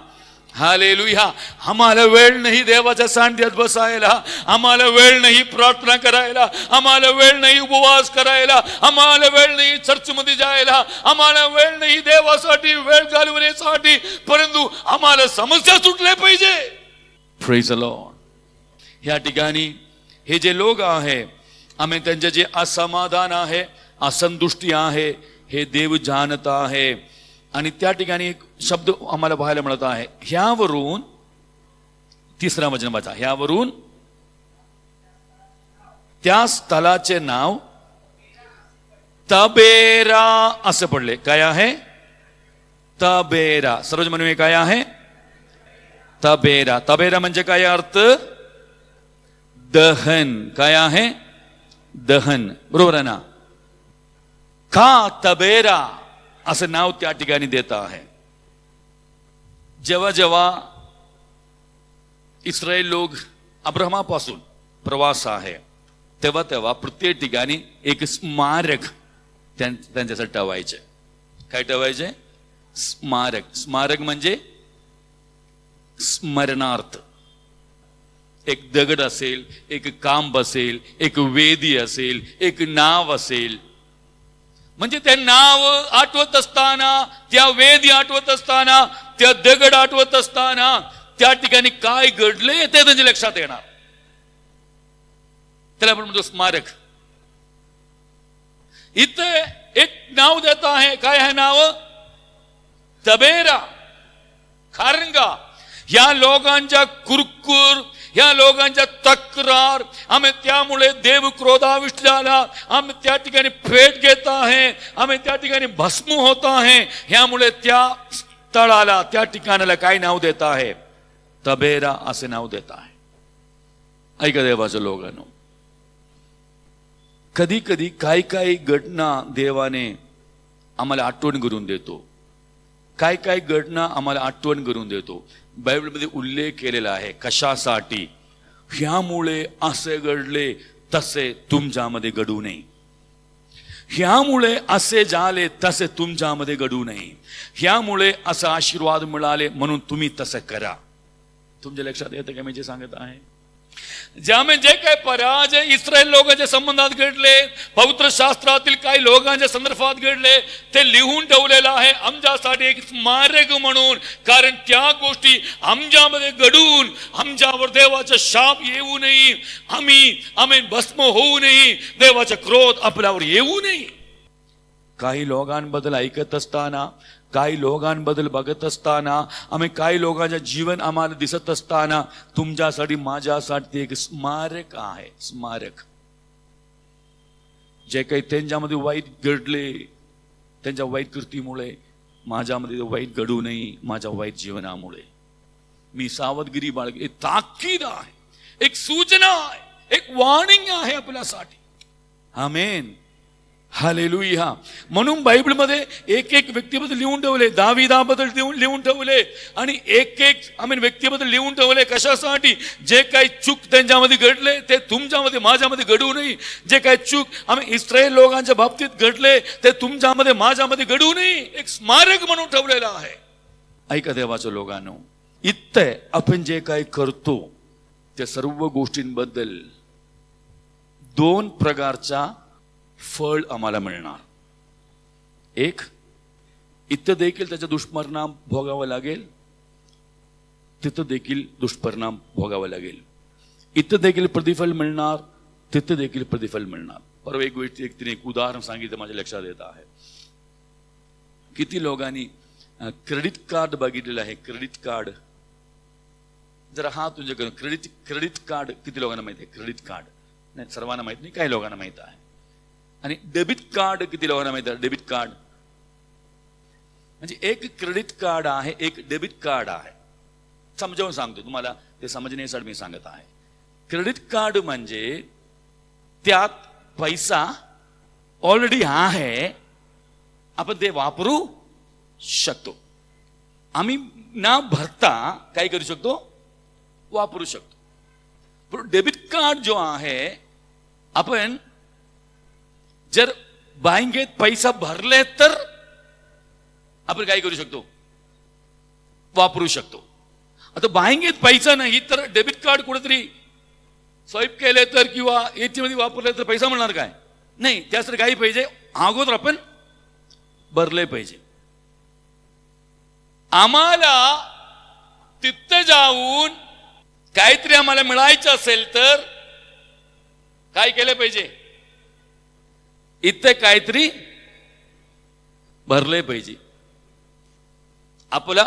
S1: hallelujah. आम्हाला वेळ नाही देवाच्या सानिध्यात बसायला, आम्हाला वेळ नाही प्रार्थना करायला, आम्हाला वेळ नाही उपवास करायला, आम्हाला वेळ नाही चर्चमध्ये जायला, आम्हाला वेळ नाही देवासाठी वेळ घालवण्यासाठी, परंतु आम्हाला समस्या सुटल्या पाहिजे. Praise the Lord. ह्या ठिकाणी हे जे लोक आहे, आम्ही त्यांचे जे असमाधान आहे, असंतुष्टी आहे, हे देव जाणत आहे. आणि त्या ठिकाणी एक शब्द आम्हाला पाहायला मिळत आहे. ह्यावरून 3रं वचन वाचा. ह्यावरून त्या स्थळाचे नाव तबेरा असं पडले. काय आहे? तबेरा. सर्वजण म्हणून काय आहे? तबेरा. तबेरा म्हणजे काय अर्थ? दहन. काय आहे? दहन. बरोबर आहे ना? का तबेरा असं नाव त्या ठिकाणी देत आहे? जेव्हा जेव्हा इस्रायल लोक अब्राहमापासून प्रवास आहे, तेव्हा तेव्हा प्रत्येक ठिकाणी एक स्मारक त्यांच्यासाठी ठेवायचे. काय ठेवायचे? स्मारक. स्मारक म्हणजे स्मरणार्थ. एक दगड असेल, एक खांब असेल, एक वेदी असेल, एक नाव असेल. म्हणजे ते नाव आठवत असताना, त्या वेदी आठवत असताना, त्या दगड आठवत असताना, त्या ठिकाणी काय घडले ते त्यांच्या लक्षात येणार. त्याला आपण म्हणतो स्मारक. इथे एक नाव देत आहे. काय आहे नाव? तबेरा. कारण का? या लोकांच्या कुरकुर, या लोकांच्या तक्रार, आम्ही त्यामुळे देव क्रोधाविष्ट झाला, आम्ही त्या ठिकाणी फेट घेत आहे, आम्ही त्या ठिकाणी भस्म होत आहे. ह्यामुळे त्या स्थळाला, त्या ठिकाणाला काय नाव देत आहे? तबेरा असे नाव देत आहे. ऐका देवाच्या लोकांनो, कधी कधी काही काही घटना देवाने आम्हाला आठवण करून देतो. काय काय घटना आम्हाला आठवण करून देतो. बायबलमध्ये उल्लेख केलेला आहे कशासाठी? ह्यामुळे असे घडले तसे तुमच्यामध्ये घडू नये, ह्यामुळे असे झाले तसे तुमच्यामध्ये घडू नये, ह्यामुळे असा आशीर्वाद मिळाले म्हणून तुम्ही तसं करा. तुमच्या लक्षात येतं का मी जे सांगत आहे? ज्यामुळे जे काही पराजय इस्रायल लोकांच्या संबंधात घडले, पवित्र शास्त्रातील काही लोकांच्या संदर्भात घडले, ते लिहून ठेवलेलं आहे आमच्यासाठी एक स्मारक म्हणून. कारण त्या गोष्टी आमच्यामध्ये घडून आमच्यावर देवाचा शाप येऊ नये, आम्ही भस्म होऊ नये, देवाचा क्रोध आपल्यावर येऊ नये. काही लोकांबद्दल ऐकत असताना, काही लोकांबद्दल बघत असताना, आम्ही काही लोकांचं जीवन आम्हाला दिसत असताना, तुमच्यासाठी माझ्यासाठी एक स्मारक आहे. स्मारक. जे काही त्यांच्यामध्ये वाईट घडले, त्यांच्या वाईट कृतीमुळे माझ्यामध्ये वाईट घडू नये. माझ्या वाईट जीवनामुळे मी सावधगिरी बाळगली. एक ताकीद आहे, एक सूचना आहे, एक वॉर्निंग आहे आपल्यासाठी. आमेन. हालेलुया. म्हणून बायबलमध्ये एक एक व्यक्तीबद्दल लिहून ठेवले, दाविदाबद्दल लिहून ठेवले, आणि एक एक व्यक्तीबद्दल लिहून ठेवले. कशासाठी? जे काही चूक त्यांच्यामध्ये घडले ते तुमच्यामध्ये माझ्यामध्ये घडू नये. जे काही चूक इस्रायल लोकांच्या बाबतीत घडले ते तुमच्यामध्ये माझ्यामध्ये घडू नये. एक स्मारक म्हणून ठेवलेलं आहे. ऐका देवाच्या लोकांनो, इथं आपण जे काही करतो त्या सर्व गोष्टींबद्दल दोन प्रकारचा फळ आम्हाला मिळणार. एक, इथं देखील त्याचा दुष्परिणाम भोगावा लागेल, तिथं देखील दुष्परिणाम भोगावा लागेल. इथं देखील प्रतिफल मिळणार, तिथं देखील प्रतिफल मिळणार. परवा एक व्यक्तीने एक उदाहरण सांगितलं, माझ्या लक्षात येत आहे. किती लोकांनी क्रेडिट कार्ड बघितलेलं आहे? क्रेडिट कार्ड जरा हा तुझ्याकडे क्रेडिट कार्ड किती लोकांना माहिती आहे? क्रेडिट कार्ड नाही, सर्वांना माहित नाही, काही लोकांना माहित आहे. आणि डेबिट कार्ड किती लोकांना माहिती आहे? डेबिट कार्ड म्हणजे एक क्रेडिट कार्ड आहे, एक डेबिट कार्ड आहे. समजावून सांगतो तुम्हाला, ते समजण्यासाठी मी सांगत आहे. क्रेडिट कार्ड म्हणजे त्यात पैसा ऑलरेडी आहे, आपण ते वापरू शकतो. आम्ही ना भरता काय करू शकतो? वापरू शकतो. पण डेबिट कार्ड जो आहे, आपण जर बँकेत पैसा भरले तर आपण काय करू शकतो? वापरू शकतो. आता बँकेत पैसा नाही तर डेबिट कार्ड कुठेतरी स्वाईप केले तर किंवा एटीएम मध्ये वापरले तर पैसा मिळणार काय? नाही. त्यासाठी काही पाहिजे, अगोदर आपण भरले पाहिजे. आम्हाला तिथं जाऊन काहीतरी आम्हाला मिळायचं असेल तर काय केलं पाहिजे? इथे काहीतरी भरले पाहिजे. आपल्या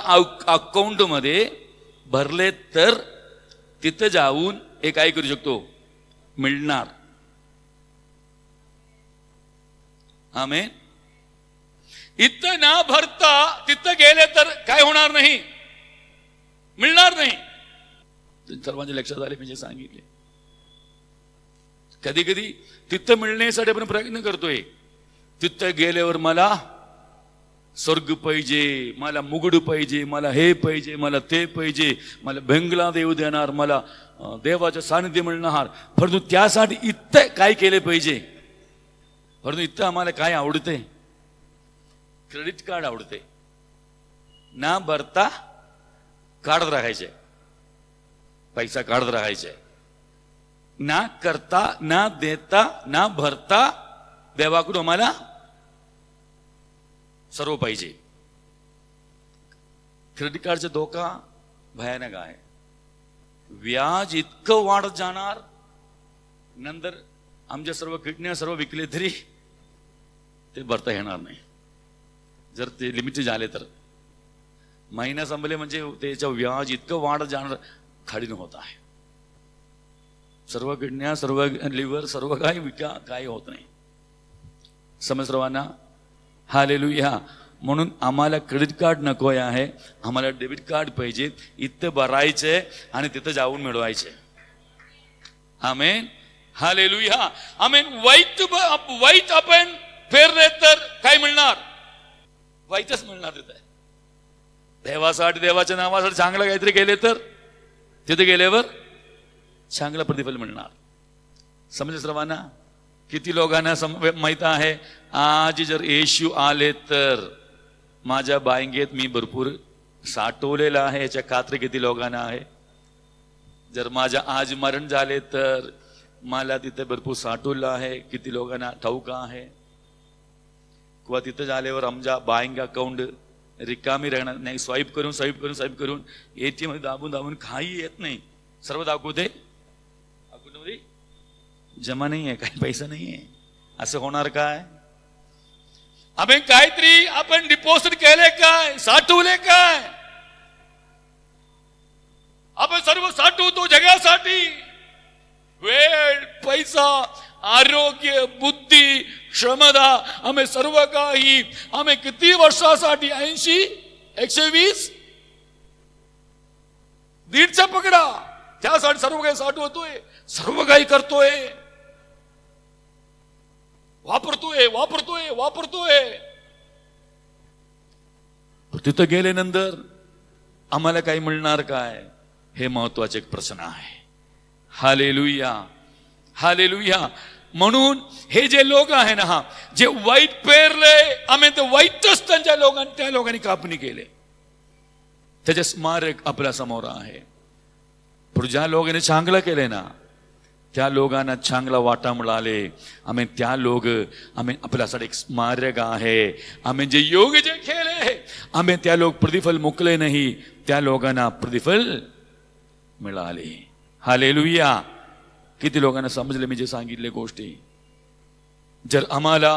S1: अकाउंट मध्ये भरले तर तिथे जाऊन हे काय करू शकतो? मिळणार. आमेन. इथं ना भरता तिथं गेले तर काय होणार नाही? मिळणार नाही. सर्वांच्या लक्षात आले म्हणजे सांगितले. कधी कधी तिथं मिळण्यासाठी आपण प्रयत्न करतोय. तिथं गेल्यावर मला स्वर्ग पाहिजे, मला मुगड पाहिजे, मला हे पाहिजे, मला ते पाहिजे, मला बंगला देऊ देणार, मला देवाचं सानिध्य मिळणार. परंतु त्यासाठी इथं काय केले पाहिजे? परंतु इथं आम्हाला काय आवडते? क्रेडिट कार्ड आवडते. ना भरता काढत राहायचे, पैसा काढत राहायचे. ना करता, ना देता, ना भरता देवाकडून आम्हाला सर्व पाहिजे. क्रेडिट कार्डचा धोका भयानक आहे. व्याज इतकं वाढत जाणार, नंतर आमच्या सर्व किडण्या सर्व विकले तरी ते भरता येणार नाही. जर ते लिमिटेड झाले तर महिना संपले म्हणजे त्याच्या व्याज इतकं वाढत जाणार, खाडीन होत आहे. सर्व किडण्या, सर्व लिव्हर, सर्व काही विका, काही होत नाही. समज सर्वांना. हालेलुया. म्हणून आम्हाला क्रेडिट कार्ड नको आहे, आम्हाला डेबिट कार्ड पाहिजे. इथं भरायचे आणि तिथं जाऊन मिळवायचे. आमेन. हालेलुया. आमेन. वाईट आपण फेरले तर काय मिळणार? वाईटच मिळणार. तिथे देवासाठी, देवाच्या नावासाठी चांगलं काहीतरी केले तर तिथे गेल्यावर चांगलं प्रतिफल मिळणार. समज सर्वांना. किती लोकांना माहित आहे, आज जर येशू आले तर माझ्या बँकेत मी भरपूर साठवलेला आहे, याच्या खात्री किती लोकांना आहे? जर माझ्या आज मरण झाले तर मला तिथे भरपूर साठवलं आहे, किती लोकांना ठाऊक आहे, किंवा तिथं झाल्यावर आमच्या बँक अकाउंट रिकामी राहणार नाही, स्वाईप करून ATM मध्ये दाबून काही येत नाही, सर्व दाखवते अकाउंटमध्ये जमा नाही आहे, काही पैसा नाही आहे. असं होणार काय? आपण काहीतरी आपण डिपॉझिट केले काय, साठवले काय? आपण सर्व साठवतो जगासाठी, वेळ, पैसा, आरोग्य, बुद्धी, क्षमता, आम्ही सर्व काही आम्ही किती वर्षासाठी 80, 120, 150 पकडा, त्यासाठी सर्व काही साठवतोय, सर्व काही करतोय, वापरतोय. तिथं गेल्यानंतर आम्हाला काही मिळणार काय? हे महत्वाचे एक प्रश्न आहे. Hallelujah, hallelujah. म्हणून हे जे लोक आहे ना, जे वाईट पेरले, आम्ही ते वाईटच त्या लोकांनी कापणी केले, त्याचे स्मारक आपल्या समोर आहे. पण ज्या लोकांनी चांगलं केले ना, त्या लोकांना चांगला वाटा मिळाले. आम्ही त्या लोक आम्ही आपल्यासाठी एक स्मारक आहे. आम्ही जे योग जे केले, आम्ही त्या लोक प्रतिफल मुकले नाही, त्या लोकांना प्रतिफल मिळाले. हालेलुया. किती लोकांना समजले मी जे सांगितले गोष्टी? जर आम्हाला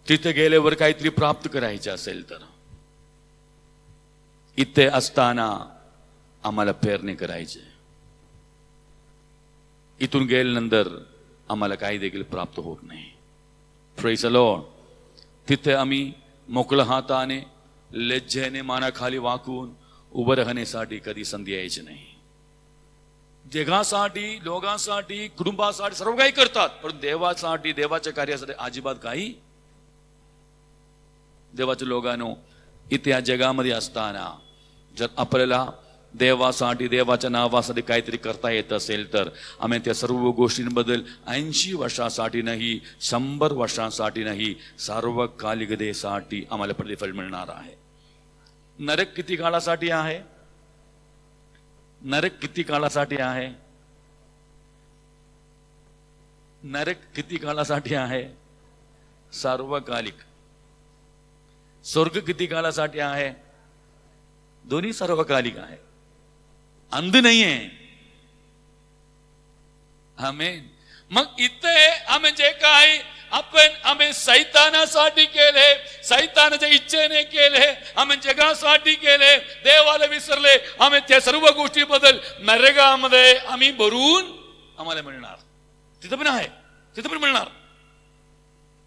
S1: तिथे गेल्यावर काहीतरी प्राप्त करायचे असेल तर इथे असताना आम्हाला पेरणी करायचे. इथून गेल्यानंतर आम्हाला काही देखील प्राप्त होत नाही. Praise the Lord. तिथे आम्ही मोकळ्या हाताने लज्जेने मानाखाली वाकून उभं राहण्यासाठी कधी संधी यायची नाही. जगासाठी, लोकांसाठी, कुटुंबासाठी सर्व काही करतात, पण देवासाठी, देवाच्या कार्यासाठी अजिबात काही. देवाच्या लोकांनो, इथे या जगामध्ये असताना जर आपल्याला देवासाठी, देवाच्या नावासाठी काहीतरी करता येत असेल तर आम्ही त्या सर्व गोष्टींबद्दल 80 वर्षासाठी नाही, 100 वर्षांसाठी नाही, सार्वकालिकतेसाठी आम्हाला प्रतिफल मिळणार आहे. नरक किती काळासाठी आहे? नरक किती काळासाठी आहे? नरक किती काळासाठी आहे? सार्वकालिक. स्वर्ग किती काळासाठी आहे? दोन्ही सार्वकालिक आहे, अंध नाहीये. आमेन. मग इथे आम्ही जे काही आम्ही सैतानासाठी केले, सैतानाच्या इच्छेने केले, आम्ही जगासाठी केले, देवाला विसरले, आम्ही त्या सर्व गोष्टीबद्दल नरकामध्ये आम्ही भरून आम्हाला मिळणार. तिथं पण आहे, तिथं पण मिळणार,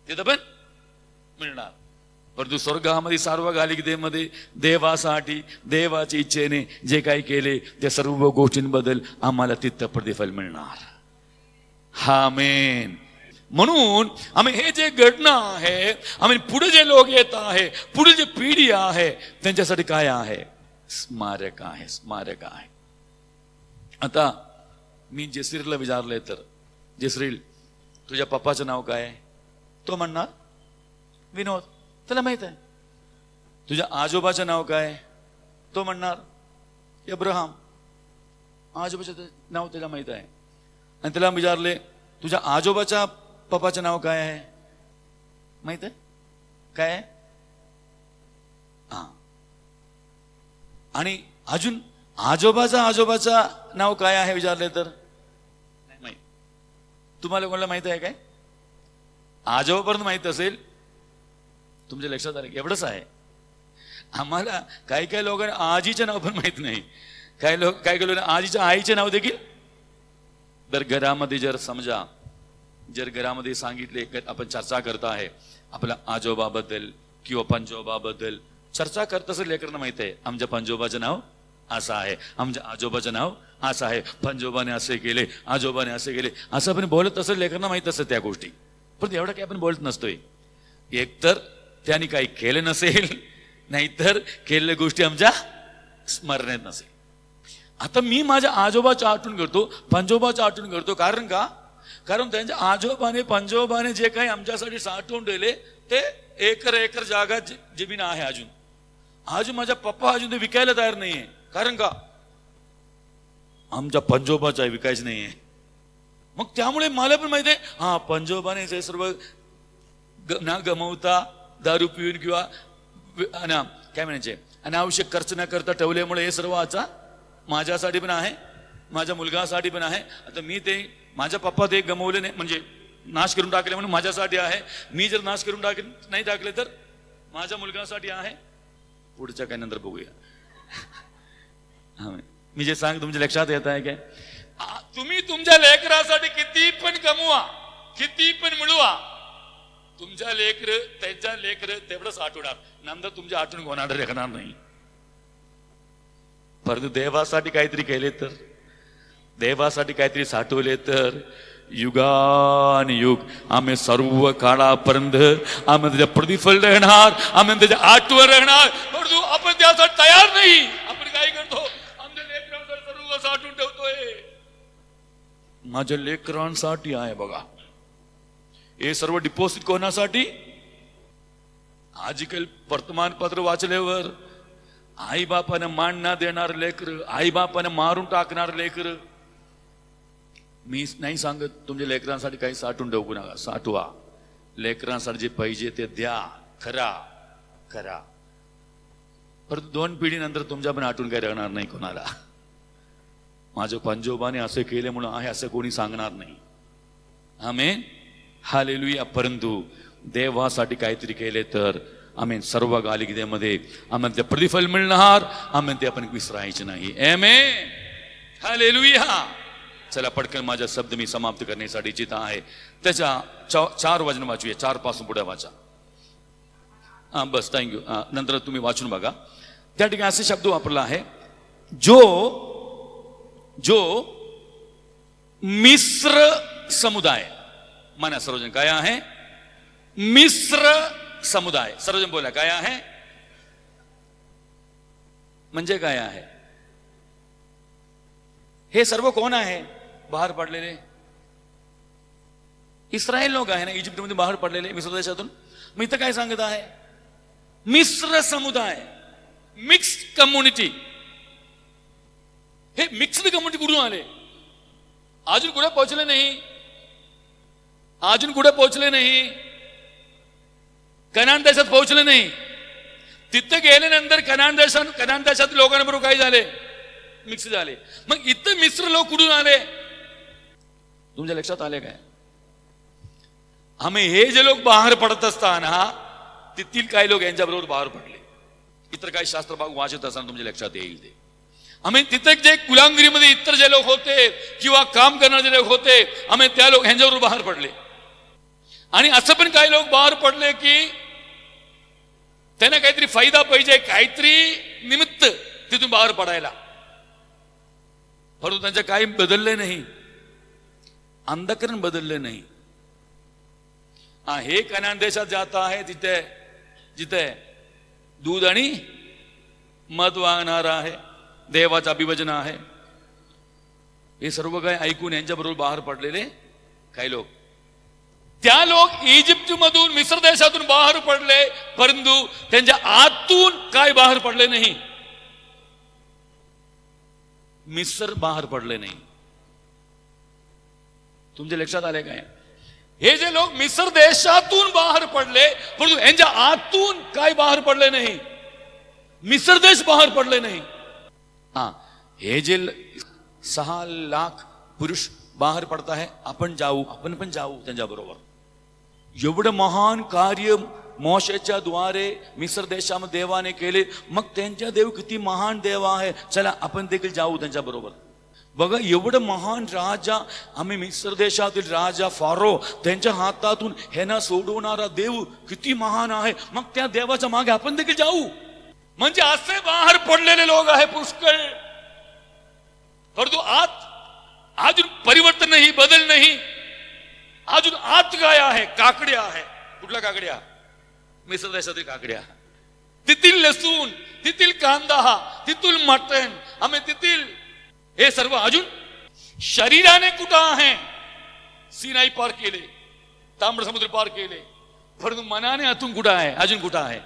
S1: तिथं पण मिळणार. परंतु स्वर्गामध्ये सार्वकालिकतेमध्ये देवासाठी, देवाच्या इच्छेने जे काही केले त्या सर्व गोष्टींबद्दल आम्हाला तिथं प्रतिफल मिळणार. आमेन. म्हणून आम्ही हे जे घडणं आहे, आम्ही पुढे जे लोक येत आहे, पुढे जे पिढी आहे, त्यांच्यासाठी काय आहे? स्मारक आहे, स्मारक आहे. आता मी जयश्रीला विचारले तर, जयश्री तुझ्या पप्पाचं नाव काय आहे? तो म्हणणार विनोद, त्याला माहित आहे. तुझ्या आजोबाचं नाव काय? तो म्हणणार अब्राहम. आजोबाचं नाव त्याला माहित आहे. आणि त्याला विचारले तुझ्या आजोबाच्या पप्पाचं नाव काय आहे? माहित आहे काय? हा. आणि अजून आजोबाचा नाव काय आहे विचारले तर नाही माहित. तुम्हाला कोणाला माहित आहे काय? आजोबापर्यंत माहित असेल. तुमच्या लक्षात आलं? एवढंच आहे. आम्हाला काही लोकांना आजीचे नाव पण माहित नाही. काही लोकांना आजीच्या आईचे नाव देखील. तर घरामध्ये जर समजा, जर घरामध्ये सांगितले, आपण चर्चा करत आहे आपल्या आजोबाबद्दल किंवा पंजोबाबद्दल, चर्चा करत असेल लेकरांना माहित आहे आमच्या पंजोबाचं नाव असं आहे, आमच्या आजोबाचं नाव असं आहे, पंजोबाने असे केले, आजोबाने असे केले, असं आपण बोलत असेल लेकरांना माहित असतं त्या गोष्टी. पण एवढं काही आपण बोलत नसतोय. एकतर त्यांनी काही केलं नसेल, नाहीतर केलेल्या गोष्टी आमच्या स्मरणात नसेल. आता मी माझ्या आजोबाचं आठवण करतो, पंजोबाचं आठवण करतो. कारण का? कारण त्यांच्या आजोबाने पंजोबाने जे काही आमच्यासाठी साठवून ठेवले ते एकर जागा जमीन आहे अजून. अजून माझा पप्पा अजून ते विकायला तयार नाहीये. कारण का? आमच्या पंजोबाचा विकायचं नाहीये. मग त्यामुळे मला पण माहिती आहे, हा पंजोबाने जे सर्व ना गमवता दारू पिऊन किंवा काय म्हणायचे अनावश्यक खर्च न करता ठेवल्यामुळे हे सर्व आता माझ्यासाठी पण आहे, माझ्या मुलगासाठी पण आहे. आता मी ते माझ्या पप्पा ते गमवले नाही, म्हणजे नाश करून टाकले म्हणून माझ्यासाठी आहे. मी जर नाश करून नाही टाकले तर माझ्या मुलगासाठी आहे. पुढच्या काय नंतर बघूया. मी जे सांग तुमच्या लक्षात येत आहे काय? तुम्ही तुमच्या लेकरासाठी किती पण कमवा, किती पण मिळवा, तुमच्या लेकर त्यांच्या लेकर तेवढंच आठवणार, नंतर तुमच्या आठवण कोणाला रेखणार नाही. परंतु देवासाठी काहीतरी केले तर, देवासाठी काहीतरी साठवले तर युगानुयुग आम्ही सर्व काळापर्यंत आम्ही त्याच्या प्रतिफल राहणार, आम्ही त्याच्या आठवण राहणार. परंतु आपण त्यासाठी तयार नाही. आपण काय करतो, आमच्या लेकरांसाठी सर्व साठवून ठेवतोय. माझ्या लेकरांसाठी आहे बघा हे सर्व डिपॉझिट. कोणासाठी? आजकाल वर्तमानपत्र वाचल्यावर आई बापानं मान ना देणार लेकर, आई बापानं मारून टाकणार लेकर. मी नाही सांगत तुमच्या लेकरांसाठी काही साठवून ठेवू नका, साठवा. लेकरांसाठी जे पाहिजे ते द्या, खरा करा. परंतु 2 पिढीनंतर तुमच्या पण आठवून काही राहणार नाही कोणाला. माझ्या पंजोबाने असे केले म्हणून आहे असं कोणी सांगणार नाही. Amen, hallelujah. परंतु देवासाठी काहीतरी केले तर आमेन सर्व गालिकेमध्ये आम्हाला ते प्रतिफल मिळणार, आम्ही ते आपण विसरायचे नाही. Amen, hallelujah. चला पटकन माझा शब्द मी समाप्त करण्यासाठी इच्छित आहे. त्याच्या 4 वचन वाचूया, 4 पासून पुढे वाचा. बस, थँक्यू. नंतर तुम्ही वाचून बघा. त्या ठिकाणी असे शब्द वापरला आहे, जो मिस्र समुदाय. म्हणा सर्वजण काय आहे? मिस्र समुदाय. सर्वजण बोला काय आहे? म्हणजे काय आहे? हे सर्व कोण आहे बाहेर पडलेले? इस्रायल लोक आहे ना, इजिप्तमध्ये बाहेर पडलेले मिस्र देशातून. मी इथं काय सांगत आहे? मिस्र समुदाय, मिक्स्ड कम्युनिटी. हे मिक्स्ड कम्युनिटी कुठून आले? अजून कुठे पोहोचले नाही, अजून कुठे पोहोचले नाही. कनान देशात पोहोचले नाही. तिथे गेल्यानंतर कनान देशात लोकांबरोबर काय झाले? मिक्स झाले. मग इथं मिस्र लोक कुठून आले? तुमच्या लक्षात आले काय? आम्ही हे जे लोक बाहेर पडत असताना तिथील काही लोक यांच्याबरोबर बाहेर पडले. इतर काही शास्त्र भाग वाचत असताना तुमच्या लक्षात येईल ते. आम्ही तिथे जे गुलामगिरीमध्ये इतर जे लोक होते किंवा काम करणारे जे लोक होते, आम्ही त्या लोक ह्यांच्याबरोबर बाहेर पडले. आणि असं पण काही लोक बाहेर पडले की त्यांना काहीतरी फायदा पाहिजे, काहीतरी निमित्त तिथून बाहेर पडायला. परंतु त्यांचं काही बदलले नाही, अंधकरण बदलले नाही. हे कनान देशात जात आहे जिथे दूध आणि मध वाहणार आहे, देवाचा अभिवचन आहे. हे सर्व काय ऐकून यांच्याबरोबर बाहेर पडलेले काही लोक, त्या लोक इजिप्त मधून मिस्र देशातून बाहेर पडले, परंतु त्यांच्या आतून काय बाहेर पडले नाही. मिस्र बाहेर पडले नाही. तुमच्या लक्षात आले काय? हे जे लोक मिस्र देशातून बाहेर पडले, परंतु यांच्या आतून काय बाहेर पडले नाही. मिस्र देश बाहेर पडले नाही. हे जे 6 लाख पुरुष बाहेर पडत आहे, आपण पण जाऊ त्यांच्या बरोबर. एवढं महान कार्य मोशेच्या द्वारे मिस्र देशामध्ये देवाने केले. मग त्यांच्या देव किती महान देव आहे, चला आपण देखील जाऊ त्यांच्या बरोबर. बघा एवढं महान राजा, आम्ही मिस्र देशातील राजा फारो त्यांच्या हातातून ह्यांना सोडवणारा देव किती महान आहे. मग त्या देवाच्या मागे आपण देखील जाऊ. म्हणजे असे बाहेर पडलेले लोक आहे पुष्कळ. परंतु अजून परिवर्तन नाही, बदल नाही. अजून आत काय आहे? काकड्या आहे. कुठल्या काकड्या? मिस्र देशातील काकड्या. तिथील लसूण, तिथील कांदा, तिथील मटण, आम्ही तिथील हे सर्व अजून शरीराने कुठं आहे? सिनाई पार केले, ताम्र समुद्र पार केले. परंतु मनाने आतून कुठं आहे? अजून कुठं आहे?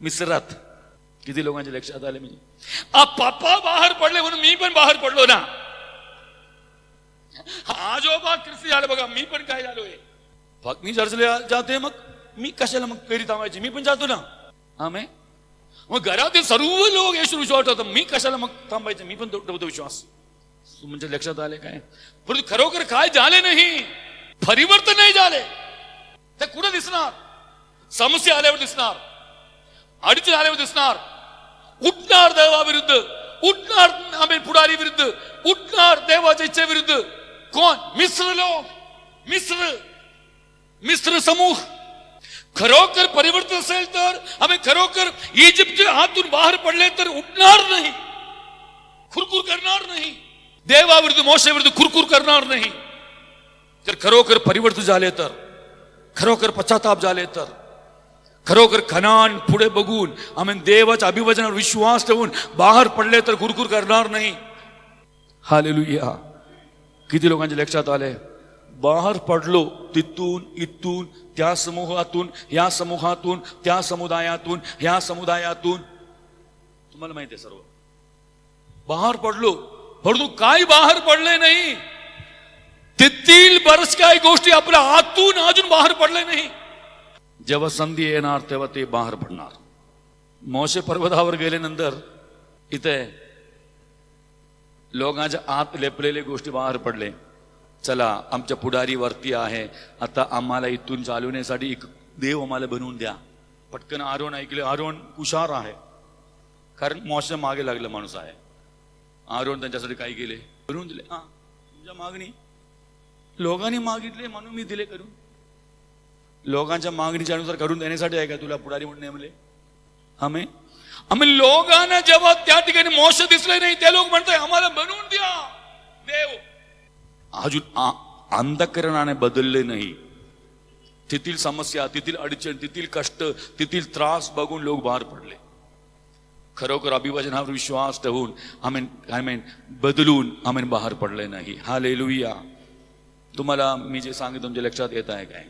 S1: मिस्रात. किती लोकांच्या लक्षात आले म्हणजे पप्पा बाहेर पडले म्हणून मी पण बाहेर पडलो ना. आजोबा ख्रिस्ती झाले बघा, मी पण काय झालोय. फक्त मी चर्चला जाते, मग मी कशाला मग घरी थांबायचे, मी पण जातो ना. आमेन. मग घरातील सर्व लोक येशू विश्वास ठेवतात, मी कशाला मग थांबायचं, मी पण ठेवतो विश्वास. म्हणजे लक्षात आले काय. परंतु खरोखर काय झाले नाही, परिवर्तन नाही झाले. ते कुठे दिसणार? समस्या आल्यावर दिसणार, अडचण आल्यावर दिसणार. उठणार देवाविरुद्ध, उठणार आम्ही पुढारी विरुद्ध, उठणार देवाच्या इच्छेविरुद्ध. कोण? मिस्र लोक, मिस्र समूह. खरोखर परिवर्तन असेल तर, आम्ही खरोखर इजिप्तच्या हातून बाहेर पडले तर उठणार नाही, खुरखुर करणार नाही. देवाविरुद्ध मोशेविरुद्ध खुरखुर करणार नाही. जर खरोखर परिवर्तन झाले तर, खरोखर पश्चाताप झाले तर, खरोखर कनान पुढे बघून आम्ही देवाच्या अभिवचनावर विश्वास ठेवून बाहेर पडले तर खुरखुर करणार नाही. हालेलुया. किती लोकांच्या लक्षात आले. बाहेर पडलो तिथून इथून, त्या समूहातून, या समूहातून, त्या समुदायातून, या समुदायातून. तुम्हाला माहिती आहे सर्व. बाहेर पडलो, परंतु काय बाहेर पडले नाही. तेथील बरच काही गोष्टी आपल्या हातून अजून बाहेर पडले नाही. जेव्हा संधी येणार तेव्हा ते बाहेर पडणार. मोशे पर्वतावर गेल्यानंतर इथे लोकांच्या आत लेपलेले गोष्टी बाहेर पडले. चला आमच्या पुढारी वरती आहे, आता आम्हाला इथून चालवण्यासाठी एक देव आम्हाला बनवून द्या. पटकन आरोन ऐकले. आरोन हुशार आहे, कारण मोशे मागे लागला माणूस आहे. आरोन त्यांच्यासाठी काय केले? बनवून दिले. हा, तुमच्या मागणी लोकांनी मागितले म्हणून मी दिले करून. लोकांच्या मागणीच्या अनुसार करून देण्यासाठी आहे का तुला पुढारी म्हणून नेमले? आम्ही लोकांना जेव्हा त्या ठिकाणी मोशे दिसले नाही, ते लोक म्हणताय आम्हाला बनवून द्या देव. अजून अंधकरणाने बदलले नाही. तेथील समस्या, तेथील अडचण, तेथील कष्ट, तेथील त्रास बघून लोक बाहेर पडले. खरोखर अभिवचनावर विश्वास ठेवून आमेन बदलून आमेन बाहेर पडले नाही. हालेलुया. तुम्हाला मी जे सांगितलं तुमच्या लक्षात येत आहे काय?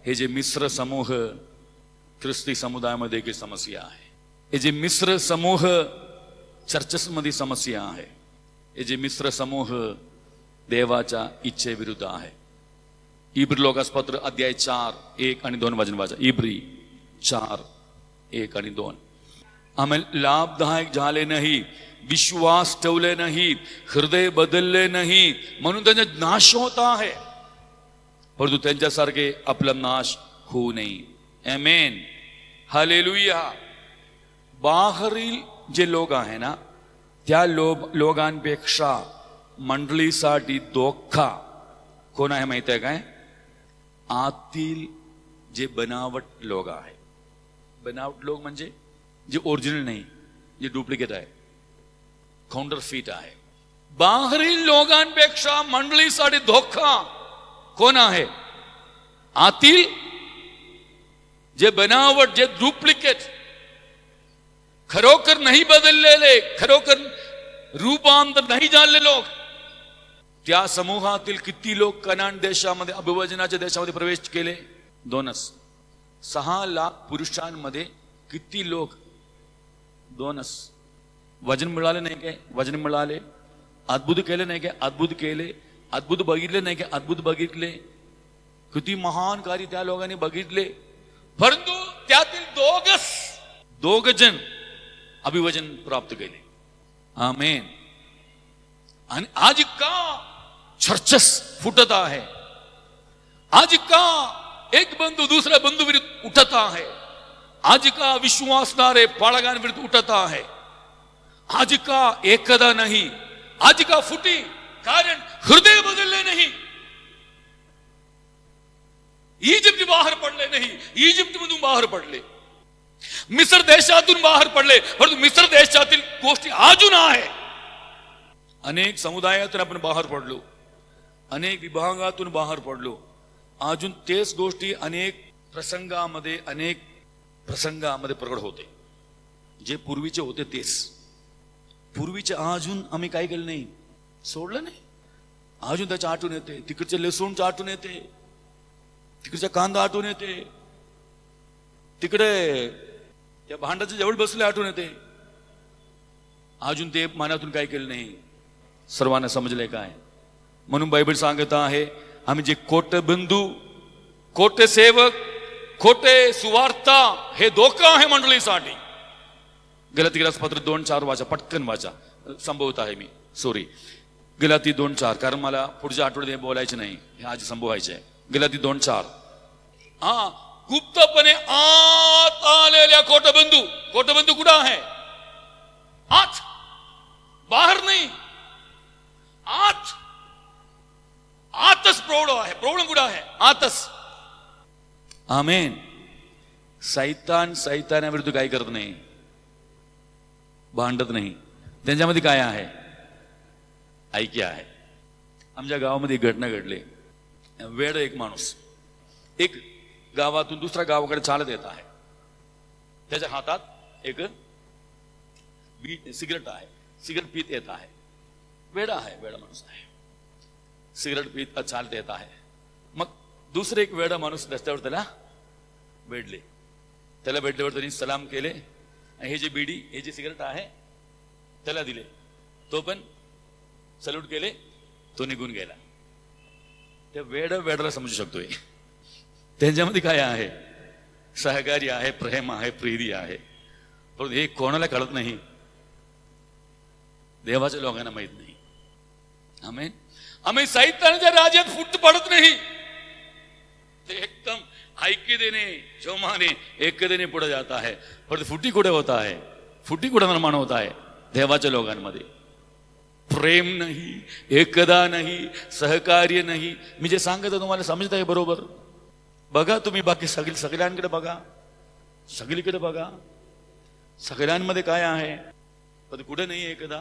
S1: हे जे मिश्र समूह ख्रिस्ती समुदायामध्ये एक समस्या आहे. हे जे मिश्र समूह चर्चेमध्ये समस्या आहे. हे जे मिश्र समूह देवाच्या इच्छेविरुद्ध आहे. इब्री लोकास पत्र अध्याय 4, 1 आणि 2 वचन वाचा. इब्री 4, 1 आणि 2. आम्ही लाभदायक झाले नाही, विश्वास ठेवले नाही, हृदय बदलले नाही, म्हणून त्यांचा नाश होत आहे. परंतु त्यांच्यासारखे आपला नाश होऊ नये. आमेन. हालेलुया. बाहेरील जे लोक आहे ना, त्या लोकांपेक्षा मंडळीसाठी धोका कोण आहे माहिती आहे काय? आतील जे बनावट लोक आहे. बनावट लोक म्हणजे जे ओरिजिनल नाही, जे डुप्लिकेट आहे, काउंटरफीट आहे. बाहेरील लोकांपेक्षा मंडळीसाठी धोका कोण आहे? आतील जे बनावट, जे डुप्लिकेट, खरोखर नाही बदललेले, खरोखर रूपांतर नाही झालेले लोक. त्या समूहातील किती लोक कनान देशामध्ये, अभिवचनाच्या देशामध्ये प्रवेश केले? 2च. 6 लाख पुरुषांमध्ये किती लोक? 2च. वचन मिळाले नाही काय? वचन मिळाले. अद्भुत केले नाही काय? अद्भुत केले. अद्भुत बघितले नाही काय? अद्भुत बघितले. किती महान कार्य त्या लोकांनी बघितले. परंतु त्यातील 2 जण अभिवचन प्राप्त केले. आमेन. आणि आज का चर्चेस फुटत आहे? आज का एक बंधू दुसऱ्या बंधू विरुद्ध उठत आहे? आज का विश्वासणारे पाळगांविरुद्ध उठत आहे? आज का एकदा नाही? आज का फुटी? कारण हृदय बदलले नाही. इजिप्त बाहेर पडले नाही, इजिप्त मधून बाहेर पडले, मिस्र देशातून बाहेर पडले, परंतु मिस्र देशातील गोष्टी अजून आहे. अनेक समुदायातून आपण बाहेर पडलो, अनेक विभागातून बाहेर पडलो, अजून तेच गोष्टी अनेक प्रसंगामध्ये प्रकट होते. जे पूर्वीचे होते तेच पूर्वीचे अजून आम्ही काय केलं नाही, सोडलं नाही. अजून त्याच्या आठवण येते, तिकडचे लसूणच्या आठवण येते, तिकडचा कांदा आठवण येते, तिकडे त्या भांडाच्या जवळ बसले आठवण येते. अजून ते मनातून काय केलं नाही. सर्वांना समजले काय. म्हणून बायबल सांगत आहे आम्ही जे खोटे बंधू, खोटे सेवक, खोटे सुवार्ता हे धोका आहे मंडळीसाठी. गलाती पत्र 2:4 वाचा, पटकन वाचा. संभवत आहे मी सॉरी. गलाती 2:4 कारण मला पुढच्या आठवड्यात बोलायचे नाही, हे आज संभवायचे आहे. गलाती 2:4. गुप्तपणे आत आलेल्या खोटबंधू. खोटबंधू कुठं आहे? आत, बाहेर नाही. आत, आतच प्रौढ आहे. प्रौढ कुठं आहे? आतच. आमेन. सैतानाविरुद्ध काय करत नाही, भांडत नाही. त्यांच्यामध्ये काय आहे? ऐक्य आहे. आमच्या गावामध्ये एक घटना घडली. वेड एक माणूस एक गावातून दुसऱ्या गावाकडे चालत येत आहे. त्याच्या हातात एक सिगरेट आहे. सिगरेट पीत येत आहे. वेडा आहे, वेडा माणूस आहे. सिगरेट पीत चालत येत आहे. मग दुसरे एक वेडा माणूस रस्त्यावर त्याला भेटले. त्याला भेटल्यावर त्यांनी सलाम केले. हे जे बीडी, हे जे सिगरेट आहे त्याला दिले. तो पण सल्यूट केले. तो निघून गेला. त्या वेडाला समजू शकतोय त्यांच्यामध्ये काय आहे. सहकार्य आहे, प्रेम आहे, प्रीती आहे. परंतु हे कोणाला कळत नाही. देवाच्या लोकांना माहित नाही. आमेन. आम्ही सैतानाच्या राज्यात फुट पडत नाही. ते एकदम ऐक्य देणे, जोमाने एकतेने पुढे जात आहे. परंतु फुटी कुठे होत आहे? फुटी कुठे निर्माण होत आहे? देवाच्या लोकांमध्ये प्रेम नाही, एकदा नाही, सहकार्य नाही. मी जे सांगत तुम्हाला समजत आहे बरोबर? बघा तुम्ही बाकी सगळ्यांकडे बघा, सगळीकडे बघा. सगळ्यांमध्ये काय आहे? पण कुठे नाही एकदा.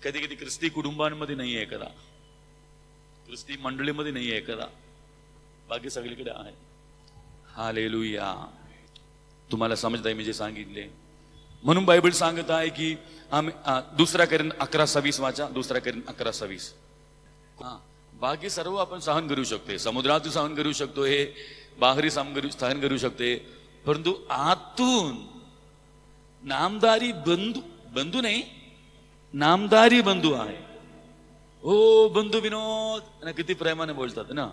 S1: कधी कधी ख्रिस्ती कुटुंबांमध्ये नाही एकदा, ख्रिस्ती मंडळीमध्ये नाही एकदा. बाकी सगळीकडे आहे. हालेलुया. तुम्हाला समजत आहे मी जे सांगितले? म्हणून बायबल सांगत आहे की आम्ही 2 कोरिन्थ 11:26 वाचा. 2 कोरिन्थ 11:26. बाकी सर्व आपण सहन करू शकते. समुद्रातून सहन करू शकतो, हे बाहेरी सहन करू शकते. परंतु आतून नामदारी बंधू नाही, नामदारी बंधू आहे. ओ बंधू विनोद किती प्रेमाने बोलतात ना.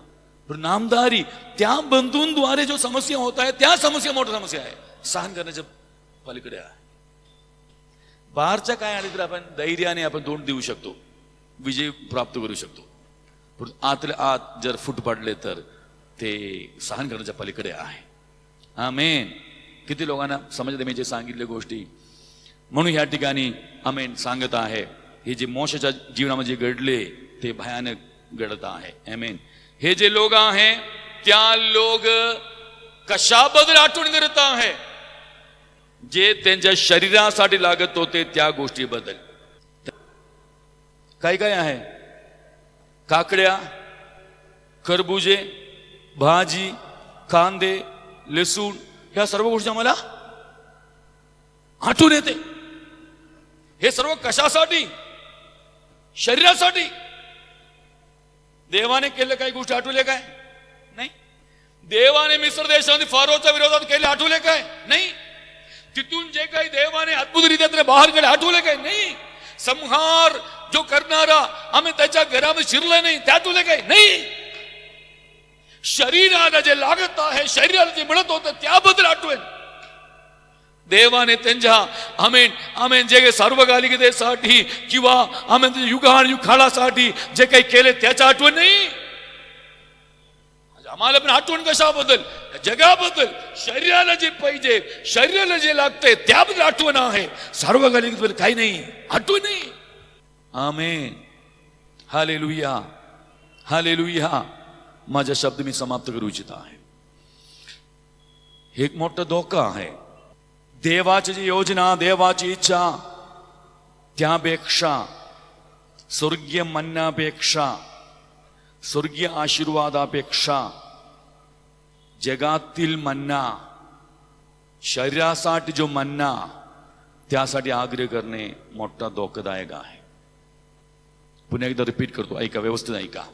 S1: पण नामदारी, त्या बंधूंद्वारे जो समस्या होत आहे त्या समस्या मोठी समस्या आहे. सहन करण्याच्या पलीकडे आहे. बाहेरच्या काय आले तर आपण धैर्याने आपण तोंड देऊ शकतो, विजय प्राप्त करू शकतो. पण आतल्या आत जर फूट पडले तर ते सहन करण्याच्या पलीकडे आहे. आमेन. किती लोकांना समजते मी जे सांगितले गोष्टी? म्हणून या ठिकाणी आमेन सांगत आहे हे जे मोशेच्या जीवनामध्ये घडले ते भयानक घडत आहे. आमेन. हे जे लोक आहे त्या लोक कशाबद्दल आठवण करत आहे? जे त्यांच्या शरीरासाठी लागत होते त्या गोष्टीबद्दल. काय काय आहे? काकड्या, खरबुजे, भाजी, कांदे, लसूण, ह्या सर्व गोष्टी आम्हाला आठवण येते. हे सर्व कशासाठी? शरीरासाठी. देवाने केले काही गोष्टी आठवले काय? नाही. देवाने मिस्र देशामध्ये फारोच्या विरोधात केले आठवले काय? नाही. तिथून जे काही देवाने अद्भुतरित्या बाहेर केले आठवले काय? नाही. संहार जो करणारा आम्ही त्याच्या घरामध्ये शिरले नाही ते आठवले काय? नाही. शरीराला जे लागत आहे, शरीराला जे मिळत होतं त्याबद्दल आठवेल. देवाने त्यांच्या आमेन आमेन जे काही सार्वकालिकतेसाठी किंवा आमेन युगायुगासाठी जे काही केले त्याच्या आठवण नाही. आम्हाला पण आठवण कशाबद्दल? जगाबद्दल. शरीराला जे पाहिजे, शरीराला जे लागतंय त्याबद्दल आठवण आहे. सार्वकालिकतेबद्दल काही नाही, आठवण नाही. आमेन. Hallelujah, hallelujah. माझा शब्द मी समाप्त करू इच्छित आहे. एक मोठा धोका आहे. देवाची जी योजना, देवाची इच्छा त्यापेक्षा, स्वर्गीय मन्नापेक्षा, स्वर्गीय आशीर्वादापेक्षा जगातील मन्ना, शरीरासाठी जो मन्ना त्यासाठी आग्रह करणे मोठा धोकादायक आहे. पुन्हा एकदा रिपीट करतो, ऐका, व्यवस्थित ऐका.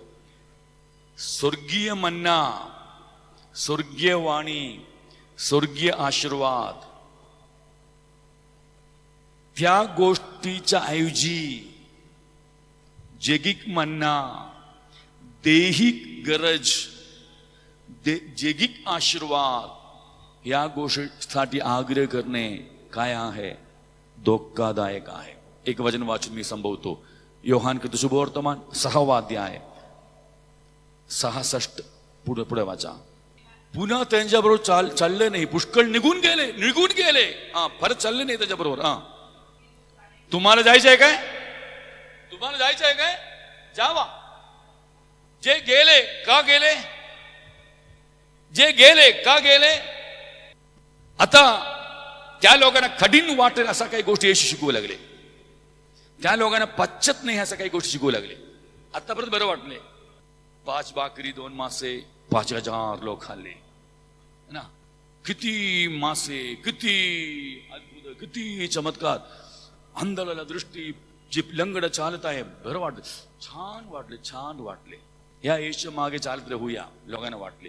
S1: स्वर्गीय मन्ना, स्वर्गीय वाणी, स्वर्गीय आशीर्वाद त्या गोष्टीच्या ऐवजी जैगिक मन्ना, दैहिक गरज, जैगिक आशीर्वाद या गोष्टीसाठी आग्रह करणे काय आहे? धोकादायक आहे. एक वचन वाचून मी संभवतो. योहान कृत शुभवर्तमान 6वा अध्याय 66. पुढे वाचा. पुन्हा त्यांच्याबरोबर चालले नाही, पुष्कळ निघून गेले. परत चालले नाही त्याच्याबरोबर. तुम्हाला जायचंय काय? तुम्हाला जायचंय काय? जावा. जे गेले का गेले? जे गेले का गेले? आता त्या लोकांना कठीण वाटेल असा काही गोष्टी येशू शिकवू लागले. त्या लोकांना पचत नाही अशा काही गोष्टी शिकवू लागले. आतापर्यंत बरं वाटले. 5 भाकरी 2 मासे 5,000 लोक खाल्ले ना. किती मासे, किती अद्भुत, किती चमत्कार. अंधाराला दृष्टी, जे लंगड चालत आहे, बरं वाटलं. छान वाटले. या येशू मागे चालत राहूया लोकांना वाटले.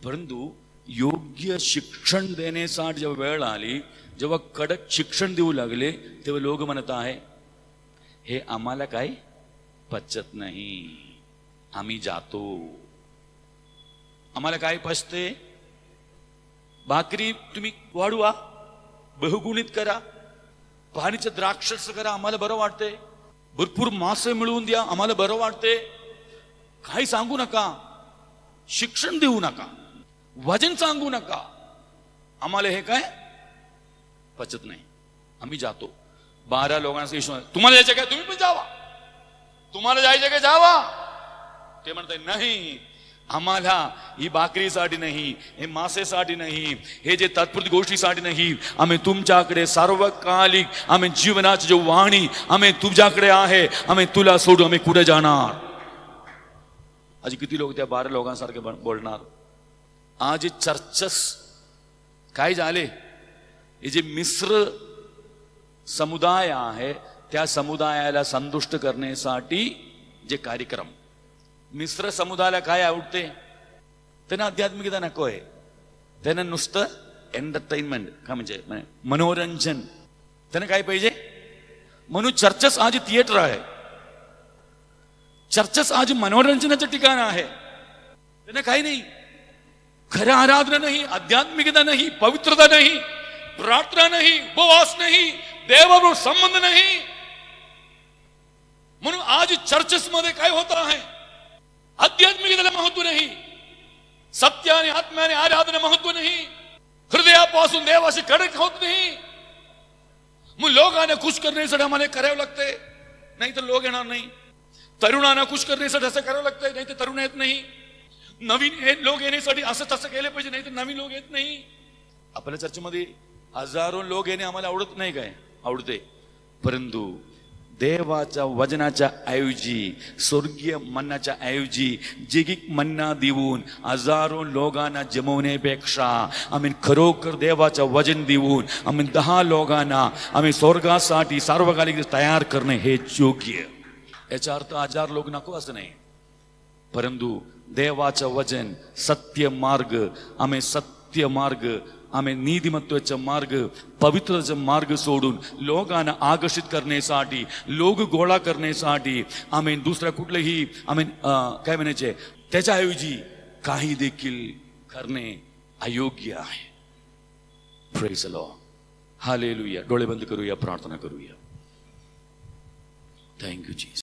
S1: परंतु योग्य शिक्षण देण्यासाठी जेव्हा वेळ आली, जेव्हा कडक शिक्षण देऊ लागले, तेव्हा लोक म्हणत आहे हे आम्हाला काय पचत नाही, आम्ही जातो. आम्हाला काय पचते? भाकरी तुम्ही वाढवा, बहुगुणित करा, पाणीचं द्राक्षस करा, आम्हाला बरं वाटते. भरपूर मासे मिळवून द्या, आम्हाला बरं वाटते. काही सांगू नका, शिक्षण देऊ नका, वचन सांगू नका. आम्हाला हे काय पचत नाही, आम्ही जातो. 12 लोकांना तुम्हाला जायचं काय? तुम्ही पण जावा. तुम्हाला जायचं काय? जावा. ते म्हणतात नाही, आम्हाला ही भाकरीसाठी नाही, हे मासेसाठी नाही, हे जे तात्पुरती गोष्टीसाठी नाही. आम्ही तुमच्याकडे सार्वकालिक, आम्ही जीवनाची जो वाणी आम्ही तुझ्याकडे आहे, आम्ही तुला सोडू आम्ही कुठे जाणार? आज किती लोक त्या 12 लोकांसारखे बोलणार? आज चर्चस काय झाले? हे जे मिश्र समुदाय आहे, त्या समुदायाला संतुष्ट करण्यासाठी जे कार्यक्रम. मिश्र समुदायाला काय आवडते? त्यांना आध्यात्मिकता नको आहे, त्यांना नुसतं एंटरटेनमेंट, काय म्हणजे मनोरंजन. त्यांना काय पाहिजे? म्हणून चर्चस आज थिएटर आहे, चर्चस आज मनोरंजनाचं ठिकाण आहे. त्यांना काही नाही, खरं आराधना नाही, आध्यात्मिकता नाही, पवित्रता नाही, प्रार्थना नाही, उपवास नाही, देवाबरोबर संबंध नाही. म्हणून आज चर्चेस मध्ये काय होत आहे? आध्यात्मिकतेला महत्व नाही, सत्य आणि आत्म्याने आराधना महत्व नाही, हृदयापासून देवाशी कडक होत नाही. मग लोकांना खुश करण्यासाठी आम्हाला करावं लागतंय, नाही तर लोक येणार नाही. तरुणांना खुश करण्यासाठी असं करावं लागतंय, नाही तर तरुण येत नाही. नवीन लोक येण्यासाठी असं तसं केलं पाहिजे, नाही तर नवीन लोक येत नाही. आपल्या चर्चेमध्ये हजारो लोक येणे आम्हाला आवडत नाही काय? आवडते. परंतु देवाच्या वचनाच्या ऐवजी, स्वर्गीय मन्नाच्या ऐवजी जैगिक मन्ना देऊन हजारो लोकांना जमवण्यापेक्षा आम्ही खरोखर देवाचं वचन देऊन आम्ही 10 लोकांना आम्ही स्वर्गासाठी सार्वकालिक तयार करणे हे योग्य. याचा अर्थ 1000 लोक नको असं नाही, परंतु देवाचं वचन, सत्य मार्ग, आम्ही सत्य मार्ग, आम्ही नीतिमत्वाचा मार्ग, पवित्रचा मार्ग सोडून लोकांना आकर्षित करण्यासाठी, लोक गोळा करण्यासाठी आम्ही दुसऱ्या कुठलेही आम्ही काय म्हणायचे त्याच्याऐवजी काही देखील करणे अयोग्य आहे. Praise the lord. हालेलुया. डोळे बंद करूया, प्रार्थना करूया. Thank you Jesus.